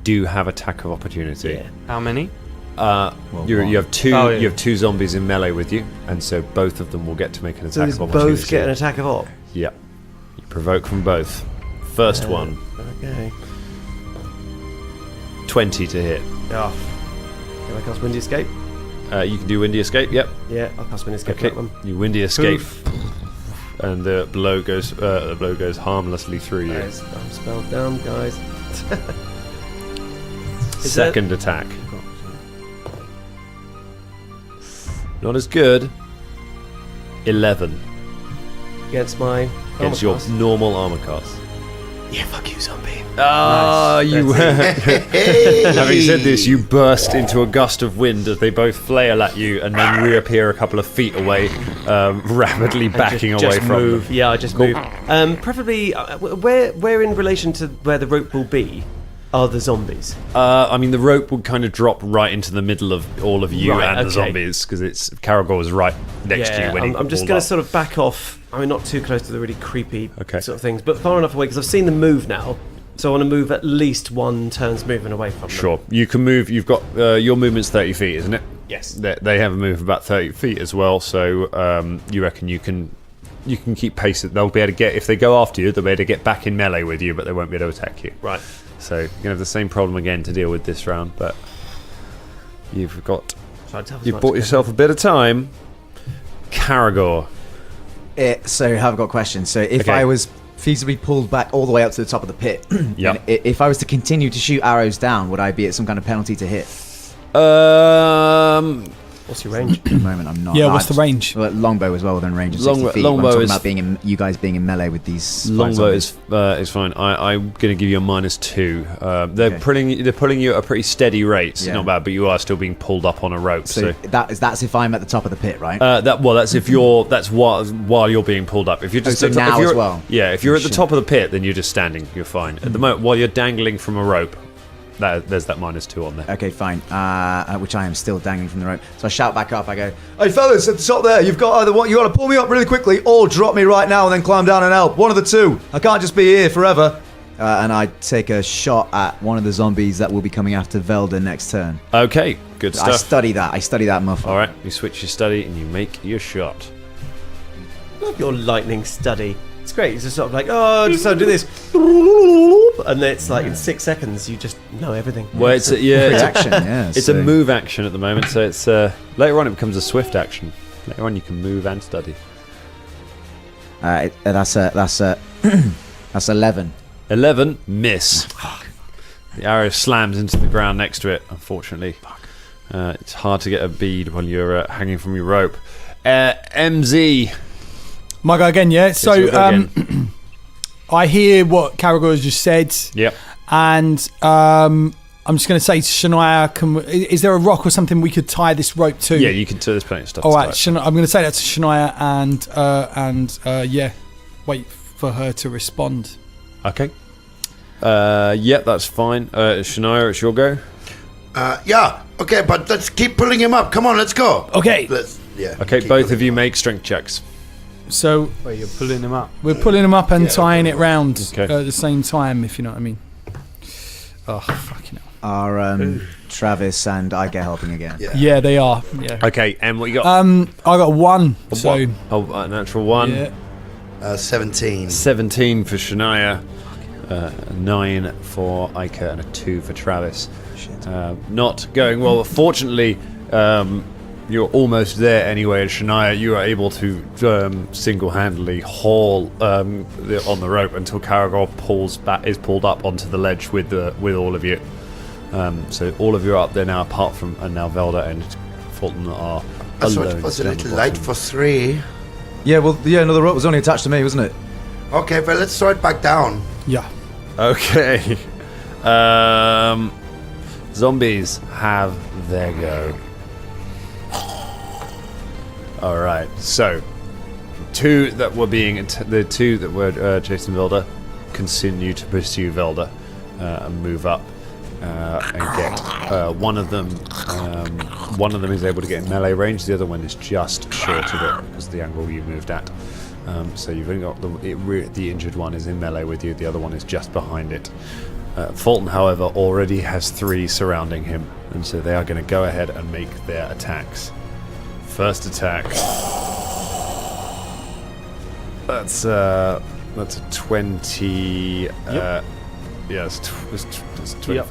[SPEAKER 9] do have attack of opportunity.
[SPEAKER 6] Yeah.
[SPEAKER 8] How many?
[SPEAKER 9] You have two.
[SPEAKER 8] Oh, yeah.
[SPEAKER 9] You have two zombies in melee with you, and so both of them will get to make an
[SPEAKER 6] So
[SPEAKER 9] attack
[SPEAKER 6] these
[SPEAKER 9] of opportunity.
[SPEAKER 6] both get an attack of op.
[SPEAKER 9] Yep. You provoke from both. First one,
[SPEAKER 6] Okay.
[SPEAKER 9] 20 to hit.
[SPEAKER 6] Oh. Can I cast Windy Escape?
[SPEAKER 9] You can do windy escape. Yep.
[SPEAKER 6] Yeah, I'll cast Windy Escape
[SPEAKER 9] Okay.
[SPEAKER 6] for that one.
[SPEAKER 9] You windy escape, and the blow goes harmlessly through you.
[SPEAKER 6] Guys, I'm spelled down, guys.
[SPEAKER 9] Second attack. Not as good. 11
[SPEAKER 6] Against my
[SPEAKER 9] against
[SPEAKER 6] armor
[SPEAKER 9] your
[SPEAKER 6] class.
[SPEAKER 9] normal armor class.
[SPEAKER 6] Yeah, fuck you, zombie.
[SPEAKER 9] Ah, you. Having said this, you burst into a gust of wind as they both flail at you and then reappear a couple of feet away, rapidly backing away
[SPEAKER 6] Just
[SPEAKER 9] from
[SPEAKER 6] move.
[SPEAKER 9] them.
[SPEAKER 6] Yeah, I just move. Preferably, where in relation to where the rope will be are the zombies?
[SPEAKER 9] I mean, the rope would kind of drop right into the middle of all of you
[SPEAKER 6] Right,
[SPEAKER 9] and the
[SPEAKER 6] okay.
[SPEAKER 9] zombies because it's Caragor is right next to you when he
[SPEAKER 6] I'm just
[SPEAKER 9] pulled
[SPEAKER 6] going
[SPEAKER 9] up.
[SPEAKER 6] to sort of back off. I mean, not too close to the really creepy
[SPEAKER 9] Okay.
[SPEAKER 6] sort of things, but far enough away because I've seen them move now. So I want to move at least one turn's movement away from them.
[SPEAKER 9] Sure, you can move. You've got your movement's 30 feet, isn't it?
[SPEAKER 6] Yes.
[SPEAKER 9] They have a move of about 30 feet as well. So you reckon you can keep pace. They'll be able to get if they go after you. They'll be able to get back in melee with you, but they won't be able to attack you.
[SPEAKER 6] Right.
[SPEAKER 9] So you're gonna have the same problem again to deal with this round, but you've got you've bought yourself a bit of time. Caragor.
[SPEAKER 4] So I've got a question. So if
[SPEAKER 9] Okay.
[SPEAKER 4] I was feasibly pulled back all the way up to the top of the pit,
[SPEAKER 9] Yep.
[SPEAKER 4] and if I was to continue to shoot arrows down, would I be at some kind of penalty to hit?
[SPEAKER 6] What's your range?
[SPEAKER 4] At the moment, I'm not.
[SPEAKER 7] Yeah,
[SPEAKER 4] No,
[SPEAKER 7] what's
[SPEAKER 4] I
[SPEAKER 7] the
[SPEAKER 4] just-
[SPEAKER 7] range?
[SPEAKER 4] Well, longbow as well within range of 60 feet.
[SPEAKER 9] Longbow
[SPEAKER 4] I'm talking
[SPEAKER 9] is-
[SPEAKER 4] about being in, you guys being in melee with these. five
[SPEAKER 9] Longbow
[SPEAKER 4] zombies.
[SPEAKER 9] is fine. I'm going to give you a -2. They're
[SPEAKER 4] Okay.
[SPEAKER 9] pulling you at a pretty steady rate. It's
[SPEAKER 4] Yeah.
[SPEAKER 9] not bad, but you are still being pulled up on a rope.
[SPEAKER 4] So
[SPEAKER 9] So,
[SPEAKER 4] that's if I'm at the top of the pit, right?
[SPEAKER 9] that's if you're while you're being pulled up. If you're just
[SPEAKER 4] so
[SPEAKER 9] at the top-
[SPEAKER 4] now
[SPEAKER 9] if you're-
[SPEAKER 4] as well?
[SPEAKER 9] Yeah, if you're at the
[SPEAKER 4] Shit.
[SPEAKER 9] top of the pit, then you're just standing. You're fine. At the moment, while you're dangling from a rope, there's that -2 on there.
[SPEAKER 4] Okay, fine. Which I am still dangling from the rope. So I shout back up. I go, "Hey fellas, at the top there, you've got either what you got to pull me up really quickly, or drop me right now and then climb down and help. One of the two. I can't just be here forever." And I take a shot at one of the zombies that will be coming after Velda next turn.
[SPEAKER 9] Okay, good
[SPEAKER 4] I
[SPEAKER 9] stuff.
[SPEAKER 4] study that muff.
[SPEAKER 9] All right, you switch your study and you make your shot.
[SPEAKER 6] Love your lightning study. It's great. It's just sort of like, so do this, and then it's like in 6 seconds you just know everything.
[SPEAKER 9] Well, it's a
[SPEAKER 4] Reaction, yeah.
[SPEAKER 9] It's a move action at the moment, so it's later on it becomes a swift action. Later on you can move and study.
[SPEAKER 4] That's 11.
[SPEAKER 9] 11, miss. The arrow slams into the ground next to it, unfortunately. It's hard to get a bead when you're hanging from your rope. MZ.
[SPEAKER 7] My go again, yeah. So
[SPEAKER 9] your go again.
[SPEAKER 7] I hear what Caragor has just said,
[SPEAKER 9] Yep.
[SPEAKER 7] and I'm just going to say to Shania, is there a rock or something we could tie this rope to?
[SPEAKER 9] Yeah, you can. There's plenty of stuff.
[SPEAKER 7] All
[SPEAKER 9] to
[SPEAKER 7] right,
[SPEAKER 9] tie.
[SPEAKER 7] I'm going to say that to Shania, and yeah, wait for her to respond.
[SPEAKER 9] Okay. Yep, that's fine. Shania, it's your go.
[SPEAKER 2] Yeah. Okay, but let's keep pulling him up. Come on, let's go.
[SPEAKER 7] Okay.
[SPEAKER 9] Okay,
[SPEAKER 2] keep
[SPEAKER 9] both
[SPEAKER 2] pulling
[SPEAKER 9] of you
[SPEAKER 2] him
[SPEAKER 9] make strength checks.
[SPEAKER 7] So
[SPEAKER 8] Wait, you're pulling him up.
[SPEAKER 7] we're pulling them up and tying it round
[SPEAKER 9] Okay.
[SPEAKER 7] at the same time, if you know what I mean. Oh, fucking hell.
[SPEAKER 4] Are Travis and I get helping again?
[SPEAKER 7] Yeah, they are. Yeah.
[SPEAKER 9] Okay, and what you got?
[SPEAKER 7] I got 1. So
[SPEAKER 9] a natural 1.
[SPEAKER 7] yeah.
[SPEAKER 2] 17.
[SPEAKER 9] 17 for Shania, 9 for Ica, and a 2 for Travis. Not going well. Fortunately, you're almost there anyway, and Shania, you are able to single-handedly haul on the rope until Caragor is pulled up onto the ledge with all of you. So all of you are up there now, apart from now Velda and Fulton are
[SPEAKER 2] I thought
[SPEAKER 9] alone.
[SPEAKER 2] it was a
[SPEAKER 9] down the
[SPEAKER 2] little light
[SPEAKER 9] bottom.
[SPEAKER 2] for 3.
[SPEAKER 5] Yeah, well, no, the rope was only attached to me, wasn't it?
[SPEAKER 2] Okay, but let's throw it back down.
[SPEAKER 7] Yeah.
[SPEAKER 9] Okay. Zombies have their go. All right. So, the two that were chasing Velda continue to pursue Velda and move up and get one of them. One of them is able to get in melee range. The other one is just short of it because of the angle you moved at. So you've only got the injured one is in melee with you. The other one is just behind it. Fulton, however, already has 3 surrounding him, and so they are going to go ahead and make their attacks. First attack. That's a 20. It's 25. Yep.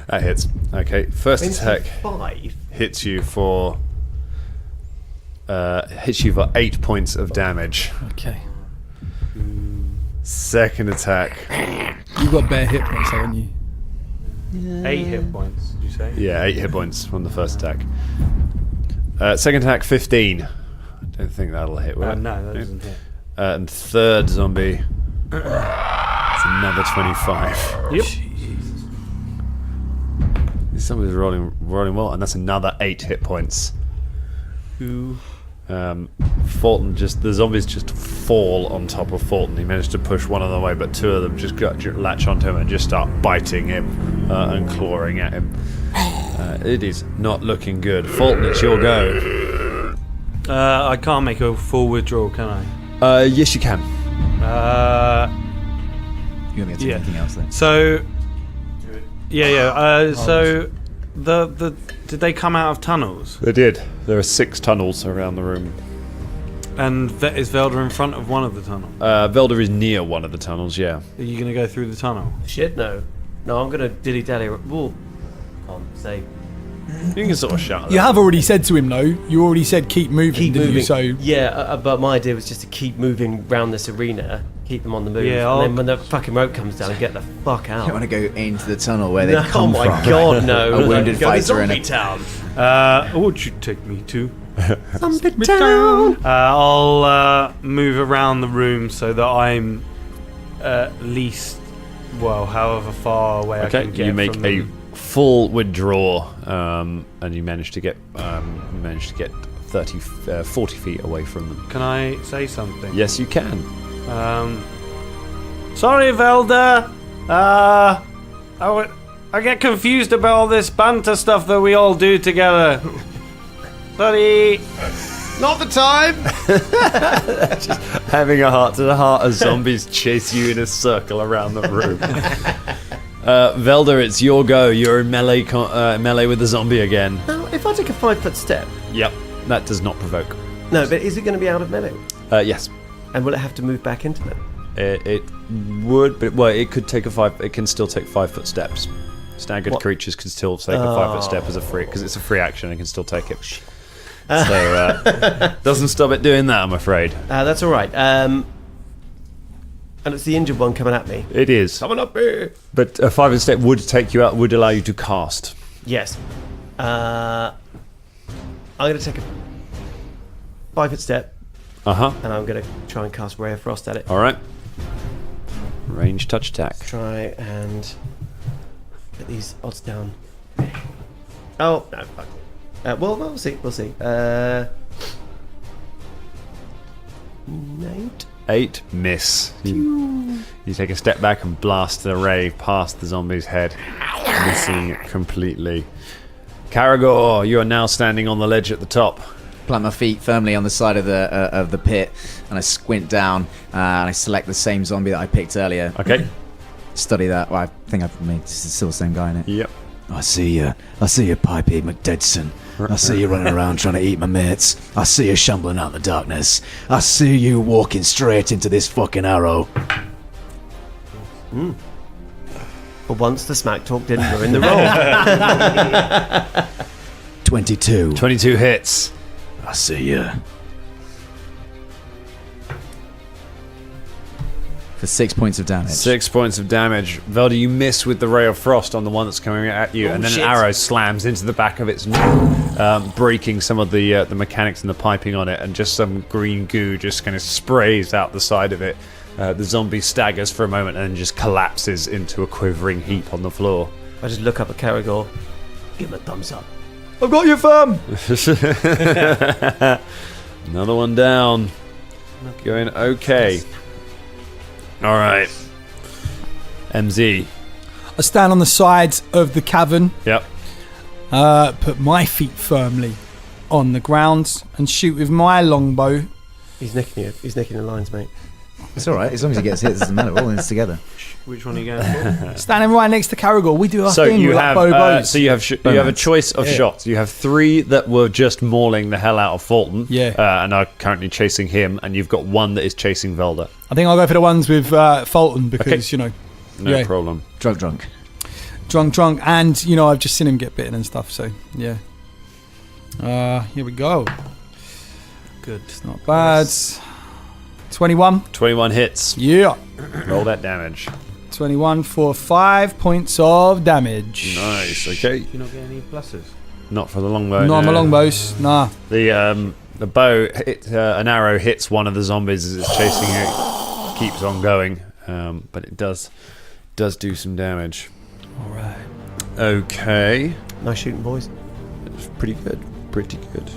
[SPEAKER 9] That hits. Okay, first attack hits you for 8 points of damage.
[SPEAKER 7] Okay.
[SPEAKER 9] Second attack.
[SPEAKER 7] You've got bare hit points, haven't you?
[SPEAKER 8] 8 hit points, did you say?
[SPEAKER 9] Yeah, 8 hit points from the first attack. Second attack, 15. I don't think that'll hit, will it?
[SPEAKER 8] No, that doesn't hit.
[SPEAKER 9] And third zombie, it's another 25.
[SPEAKER 8] Yep.
[SPEAKER 9] This zombie's rolling well, and that's another 8 hit points. Fulton the zombies just fall on top of Fulton. He managed to push one of them away, but 2 of them just latch onto him and just start biting him and clawing at him. It is not looking good. Fulton, it's your go.
[SPEAKER 8] I can't make a full withdrawal, can I?
[SPEAKER 9] Yes, you can.
[SPEAKER 4] You want me to do anything else then?
[SPEAKER 8] So, so did they come out of tunnels?
[SPEAKER 9] They did. There are 6 tunnels around the room.
[SPEAKER 8] And is Velda in front of one of the tunnels?
[SPEAKER 9] Velda is near one of the tunnels. Yeah.
[SPEAKER 8] Are you going to go through the tunnel?
[SPEAKER 6] Shit, no. No, I'm gonna dilly dally. Well, can't say.
[SPEAKER 9] You can sort of shout.
[SPEAKER 7] You have already said to him, though. You already said keep moving.
[SPEAKER 6] Keep
[SPEAKER 7] didn't
[SPEAKER 6] moving.
[SPEAKER 7] You? So
[SPEAKER 6] yeah, but my idea was just to keep moving around this arena, keep them on the move,
[SPEAKER 8] Yeah,
[SPEAKER 6] and then when the fucking rope comes down, get the fuck out.
[SPEAKER 4] I want to go into the tunnel where they
[SPEAKER 6] No,
[SPEAKER 4] come
[SPEAKER 6] oh
[SPEAKER 4] from.
[SPEAKER 6] my god, no!
[SPEAKER 4] A wounded
[SPEAKER 6] Go to
[SPEAKER 4] fighter in
[SPEAKER 6] zombie
[SPEAKER 4] a
[SPEAKER 6] town.
[SPEAKER 8] What would you take me to?
[SPEAKER 6] Zombie town.
[SPEAKER 8] I'll move around the room so that I'm at least, however far away I
[SPEAKER 9] Okay,
[SPEAKER 8] can get.
[SPEAKER 9] you make
[SPEAKER 8] from
[SPEAKER 9] a
[SPEAKER 8] them.
[SPEAKER 9] full withdraw, and you manage to get 40 feet away from them.
[SPEAKER 8] Can I say something?
[SPEAKER 9] Yes, you can.
[SPEAKER 8] Sorry, Velda. I get confused about all this banter stuff that we all do together. Sorry.
[SPEAKER 9] Not the time. Just having a heart-to-heart as zombies chase you in a circle around the room. Velda, it's your go. You're in melee with the zombie again.
[SPEAKER 6] Now, if I take a 5-foot step,
[SPEAKER 9] Yep, that does not provoke.
[SPEAKER 6] no, but is it going to be out of melee?
[SPEAKER 9] Yes,
[SPEAKER 6] And will it have to move back into melee?
[SPEAKER 9] it would, but it could take it can still take 5-foot steps. Staggered creatures can still take a 5-foot step as a free, because it's a free action and can still take it. So doesn't stop it doing that, I'm afraid.
[SPEAKER 6] That's all right. And it's the injured one coming at me.
[SPEAKER 9] It is.
[SPEAKER 6] Coming up here.
[SPEAKER 9] But a 5-foot step would take you out, would allow you to cast.
[SPEAKER 6] Yes. I'm going to take a 5-foot step, and I'm going to try and cast Ray of Frost at it.
[SPEAKER 9] All right. Range touch attack.
[SPEAKER 6] Try and get these odds down. Oh, no, fuck. Well, we'll see.
[SPEAKER 9] 8 miss. You take a step back and blast the ray past the zombie's head, missing it completely. Caragor, you are now standing on the ledge at the top.
[SPEAKER 4] Plant my feet firmly on the side of the pit, and I squint down, and I select the same zombie that I picked earlier.
[SPEAKER 9] Okay.
[SPEAKER 4] Study that. Well, I think I've made it's still the same guy in it.
[SPEAKER 9] Yep.
[SPEAKER 10] I see you, Pipey McDedson. I see you running around trying to eat my mates. I see you shambling out in the darkness. I see you walking straight into this fucking arrow.
[SPEAKER 6] For once, the smack talk didn't ruin the roll.
[SPEAKER 10] 22.
[SPEAKER 9] 22 hits.
[SPEAKER 10] I see you.
[SPEAKER 4] For 6 points of damage.
[SPEAKER 9] 6 points of damage. Velda, you miss with the ray of frost on the one that's coming at you, and then
[SPEAKER 6] shit.
[SPEAKER 9] an arrow slams into the back of its breaking some of the mechanics and the piping on it, and just some green goo just kind of sprays out the side of it. The zombie staggers for a moment and then just collapses into a quivering heap on the floor.
[SPEAKER 6] I just look up at Caragor, give him a thumbs up.
[SPEAKER 5] I've got you, fam.
[SPEAKER 9] Another one down. Going okay. All right. MZ.
[SPEAKER 7] I stand on the sides of the cavern.
[SPEAKER 9] Yep.
[SPEAKER 7] Put my feet firmly on the ground and shoot with my longbow
[SPEAKER 6] He's nicking you. He's nicking the lines, mate.
[SPEAKER 4] It's all right. As long as he gets hit, it doesn't matter. We're all in this together.
[SPEAKER 8] Which one are you going for?
[SPEAKER 7] Standing right next to Caragor, we do our
[SPEAKER 9] So
[SPEAKER 7] thing
[SPEAKER 9] you
[SPEAKER 7] with
[SPEAKER 9] have
[SPEAKER 7] bows.
[SPEAKER 9] so you have a choice of shots. You have 3 that were just mauling the hell out of Fulton, and are currently chasing him, and you've got 1 that is chasing Velda.
[SPEAKER 7] I think I'll go for the ones with Fulton because
[SPEAKER 9] No problem.
[SPEAKER 4] Drunk.
[SPEAKER 7] And I've just seen him get bitten and stuff. So yeah. Here we go.
[SPEAKER 8] Good.
[SPEAKER 7] It's not bad. 21.
[SPEAKER 9] 21 hits.
[SPEAKER 7] Yeah.
[SPEAKER 9] Roll that damage.
[SPEAKER 7] 21 for 5 points of damage.
[SPEAKER 9] Nice. Okay.
[SPEAKER 8] You not get any pluses?
[SPEAKER 9] Not for the longbow.
[SPEAKER 7] No, my longbows. Nah.
[SPEAKER 9] The bow, an arrow hits one of the zombies as it's chasing you. It keeps on going, but it does do some damage.
[SPEAKER 7] All right.
[SPEAKER 6] Okay. Nice shooting, boys.
[SPEAKER 9] It's pretty good. Pretty good.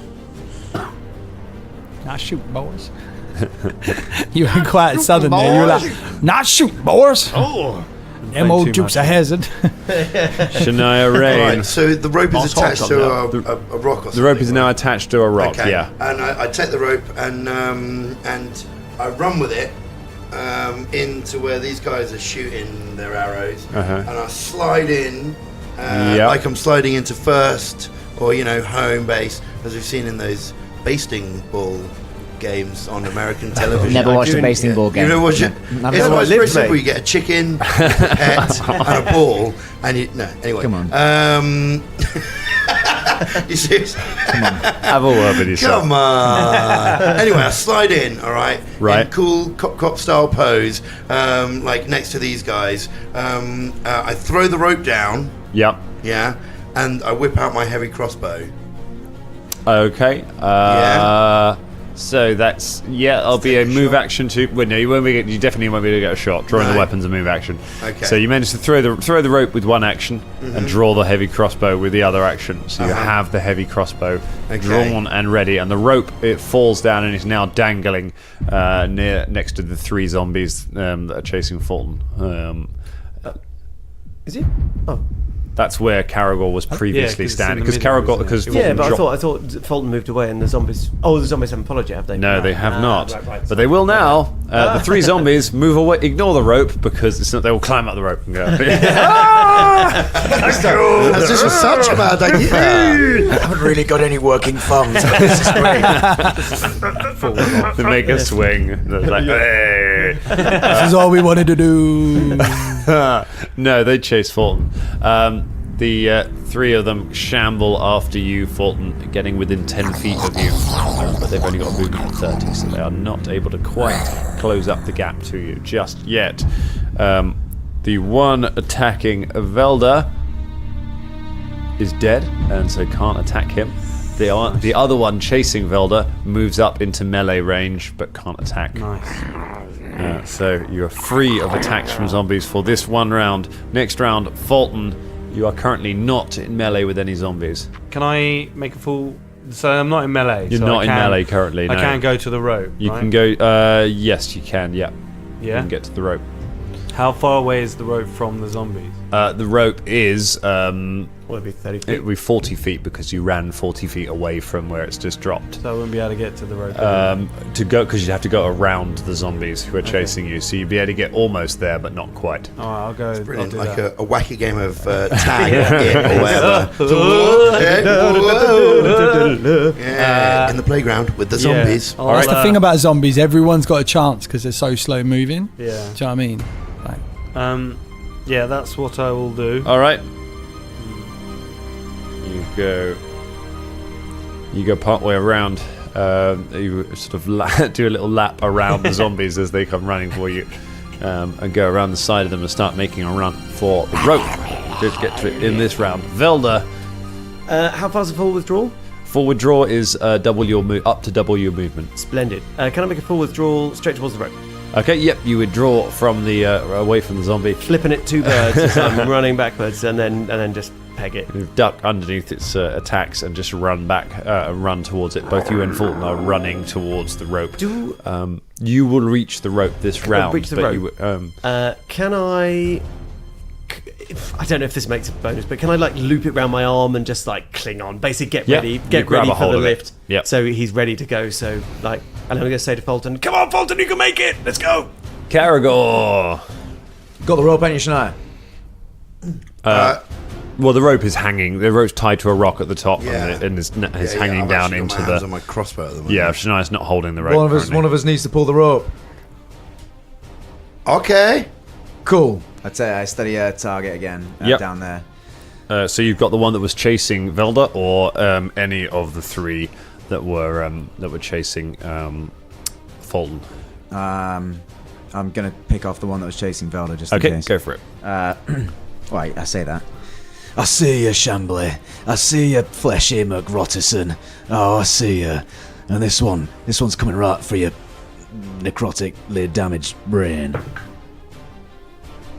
[SPEAKER 7] Nice shooting, boys. You were quite southern there. You were like, not shoot, boys.
[SPEAKER 6] Oh.
[SPEAKER 7] Them old Dukes of Hazzard.
[SPEAKER 9] Shania Rain.
[SPEAKER 2] Right, so the rope is attached to a rock or something.
[SPEAKER 9] The rope is now attached to a rock,
[SPEAKER 2] Okay.
[SPEAKER 9] yeah.
[SPEAKER 2] And I take the rope and I run with it into where these guys are shooting their arrows. And I slide in like I'm sliding into first or, home base, as we've seen in those basting ball games on American television.
[SPEAKER 4] Never watched a basting ball game.
[SPEAKER 2] You never watched it? It's like very simple. You get a chicken, a pet, and a ball, and anyway.
[SPEAKER 4] Come on.
[SPEAKER 2] You see?
[SPEAKER 4] Come on.
[SPEAKER 9] Have a word with yourself.
[SPEAKER 2] Come on. Anyway, I slide in, all right?
[SPEAKER 9] Right.
[SPEAKER 2] In cool cop style pose, like next to these guys. I throw the rope down.
[SPEAKER 9] Yep.
[SPEAKER 2] Yeah. And I whip out my heavy crossbow.
[SPEAKER 9] Okay. So that's I'll be a move action to. Well, no, you definitely won't be able to get a shot. Drawing the weapons a move action.
[SPEAKER 2] Okay.
[SPEAKER 9] So you managed to throw the rope with one action and draw the heavy crossbow with the other action. So you have the heavy crossbow drawn and ready, and the rope it falls down and is now dangling next to the 3 zombies that are chasing Fulton.
[SPEAKER 6] Is he? Oh.
[SPEAKER 9] That's where Caragor was previously standing. Because Caragor,
[SPEAKER 6] but I thought Fulton moved away and the zombies. Oh, the zombies haven't followed yet, have they?
[SPEAKER 9] No, they have not.
[SPEAKER 6] Right.
[SPEAKER 9] But they will now. The 3 zombies move away, ignore the rope because it's not. They will climb up the rope and go.
[SPEAKER 2] That's just such a bad idea.
[SPEAKER 10] I haven't really got any working thumbs. This is great.
[SPEAKER 9] They make a swing. They're like, hey.
[SPEAKER 7] This is all we wanted to do.
[SPEAKER 9] No, they chase Fulton. The 3 of them shamble after you, Fulton, getting within 10 feet of you. But they've only got a movement of 30, so they are not able to quite close up the gap to you just yet. The one attacking Velda is dead, and so can't attack him. The other one chasing Velda moves up into melee range, but can't attack.
[SPEAKER 8] Nice.
[SPEAKER 9] So you are free of attacks from zombies for this one round. Next round, Fulton, you are currently not in melee with any zombies.
[SPEAKER 8] Can I make a full... So I'm not in melee.
[SPEAKER 9] You're not in melee currently, no.
[SPEAKER 8] I can go to the rope,
[SPEAKER 9] You
[SPEAKER 8] right?
[SPEAKER 9] can go... yes, you can, yeah. You can get to the rope.
[SPEAKER 8] How far away is the rope from the zombies?
[SPEAKER 9] The rope is...
[SPEAKER 6] Will it be 30 feet?
[SPEAKER 9] It would be 40 feet because you ran 40 feet away from where it's just dropped.
[SPEAKER 8] So I wouldn't be able to get to the rope.
[SPEAKER 9] Because you'd have to go around the zombies who are chasing you. So you'd be able to get almost there, but not quite.
[SPEAKER 8] All right, I'll go.
[SPEAKER 2] Brilliant,
[SPEAKER 8] I'll do
[SPEAKER 2] like
[SPEAKER 8] that.
[SPEAKER 2] a wacky game of tag or whatever. In the playground with the zombies.
[SPEAKER 7] That's the thing about zombies. Everyone's got a chance because they're so slow moving.
[SPEAKER 8] Yeah.
[SPEAKER 7] Do you know what I mean? Like,
[SPEAKER 8] yeah, that's what I will do.
[SPEAKER 9] All right. You go part way around. You sort of do a little lap around the zombies as they come running for you, and go around the side of them and start making a run for the rope. Just get to it in this round. Velda.
[SPEAKER 6] How far's the full withdrawal?
[SPEAKER 9] Full withdrawal is up to double your movement.
[SPEAKER 6] Splendid. Can I make a full withdrawal straight towards the rope?
[SPEAKER 9] Okay, yep, you withdraw from the away from the zombie.
[SPEAKER 6] Flipping it 2 birds as I'm running backwards and then just peg it.
[SPEAKER 9] You duck underneath its attacks and just run back, run towards it. Both you and Fulton are running towards the rope. You will reach the rope this round.
[SPEAKER 6] Reach the rope. Can I... I don't know if this makes a bonus, but can I loop it around my arm and just cling on? Basically, get ready for the lift.
[SPEAKER 9] Yep.
[SPEAKER 6] So he's ready to go. So And I'm going to say to Fulton, come on, Fulton, you can make it. Let's go.
[SPEAKER 9] Caragor.
[SPEAKER 5] Got the rope, ain't you, Shania?
[SPEAKER 9] Well, the rope is hanging. The rope's tied to a rock at the top,
[SPEAKER 2] Yeah.
[SPEAKER 9] and is
[SPEAKER 2] Yeah,
[SPEAKER 9] hanging
[SPEAKER 2] I've
[SPEAKER 9] down
[SPEAKER 2] actually got
[SPEAKER 9] into
[SPEAKER 2] my hands
[SPEAKER 9] the.
[SPEAKER 2] on my crossbow at the moment.
[SPEAKER 9] Yeah, Shania's not holding the rope.
[SPEAKER 5] One
[SPEAKER 9] currently.
[SPEAKER 5] of us needs to pull the rope.
[SPEAKER 2] Okay.
[SPEAKER 5] Cool.
[SPEAKER 4] I'd say I study a target again
[SPEAKER 9] Yep.
[SPEAKER 4] down there.
[SPEAKER 9] So you've got the one that was chasing Velda, or any of the three that were chasing Fulton.
[SPEAKER 4] I'm gonna pick off the one that was chasing Velda just in
[SPEAKER 9] Okay,
[SPEAKER 4] case.
[SPEAKER 9] go for it.
[SPEAKER 4] Wait, I say that.
[SPEAKER 10] I see you, Shambly. I see you, fleshy McRotterson. Oh, I see you. And this one's coming right for your necrotically damaged brain.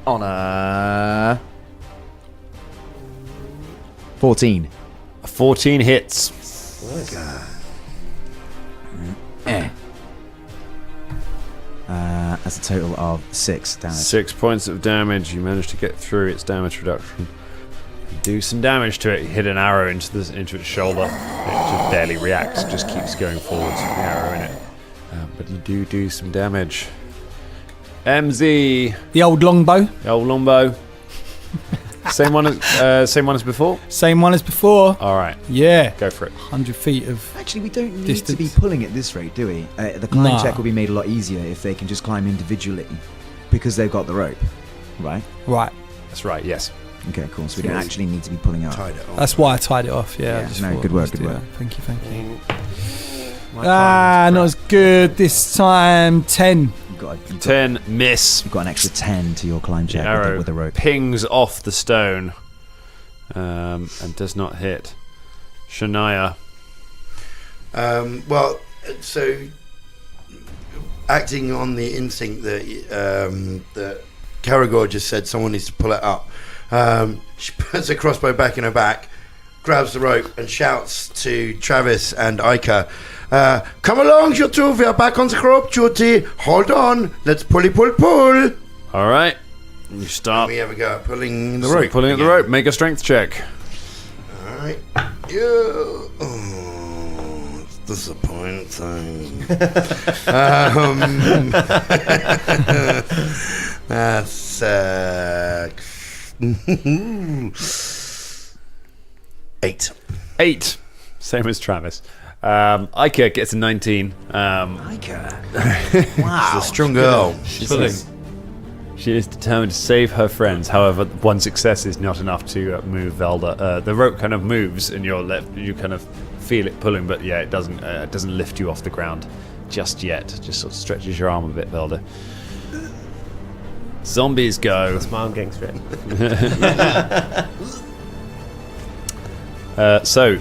[SPEAKER 4] On a 14.
[SPEAKER 9] 14 hits.
[SPEAKER 4] That's a total of 6 damage.
[SPEAKER 9] 6 points of damage. You managed to get through its damage reduction. You do some damage to it. You hit an arrow into its shoulder. It just barely reacts. Just keeps going forwards with the arrow in it. But you do some damage. MZ.
[SPEAKER 7] The old longbow.
[SPEAKER 9] The old longbow. Same one as before.
[SPEAKER 7] Same one as before.
[SPEAKER 9] All right,
[SPEAKER 7] Yeah.
[SPEAKER 9] go for it.
[SPEAKER 7] 100 feet of.
[SPEAKER 4] Actually, we don't need
[SPEAKER 7] Distance.
[SPEAKER 4] to be pulling at this rate, do we? The climb
[SPEAKER 7] Nah.
[SPEAKER 4] check will be made a lot easier if they can just climb individually because they've got the rope, right?
[SPEAKER 7] Right.
[SPEAKER 9] That's right. Yes.
[SPEAKER 4] Okay, cool. So we don't actually need to be pulling up.
[SPEAKER 2] Tied it on.
[SPEAKER 7] That's why I tied it off. Yeah. I
[SPEAKER 4] Yeah,
[SPEAKER 7] just
[SPEAKER 4] no,
[SPEAKER 7] thought
[SPEAKER 4] good
[SPEAKER 7] I'd
[SPEAKER 4] work,
[SPEAKER 7] just
[SPEAKER 4] good
[SPEAKER 7] do
[SPEAKER 4] work.
[SPEAKER 7] that. Thank you.
[SPEAKER 6] My
[SPEAKER 7] Not as good this time. 10.
[SPEAKER 4] You've got
[SPEAKER 9] 10 miss.
[SPEAKER 4] You've got an extra 10 to your climb
[SPEAKER 9] The
[SPEAKER 4] check
[SPEAKER 9] arrow
[SPEAKER 4] with the rope.
[SPEAKER 9] pings off the stone, and does not hit. Shania.
[SPEAKER 2] Well, so acting on the instinct that that Caragor just said, someone needs to pull it up. She puts her crossbow back in her back, grabs the rope, and shouts to Travis and Ica, "Come along, you two. We are back on the rope duty. Hold on. Let's pull."
[SPEAKER 9] All right. You start
[SPEAKER 2] We have a go at pulling the
[SPEAKER 9] start
[SPEAKER 2] rope.
[SPEAKER 9] pulling at the
[SPEAKER 2] again.
[SPEAKER 9] rope. Make a strength check.
[SPEAKER 2] All right. Yeah. Oh, it's disappointing. That's 8.
[SPEAKER 9] 8. Same as Travis. Ica gets a 19.
[SPEAKER 2] Wow. She's a strong girl.
[SPEAKER 9] She is determined to save her friends. However, one success is not enough to move Velda. The rope kind of moves, and you kind of feel it pulling, but yeah, it doesn't lift you off the ground just yet. It just sort of stretches your arm a bit, Velda. Zombies go.
[SPEAKER 6] That's my own gangster.
[SPEAKER 9] So,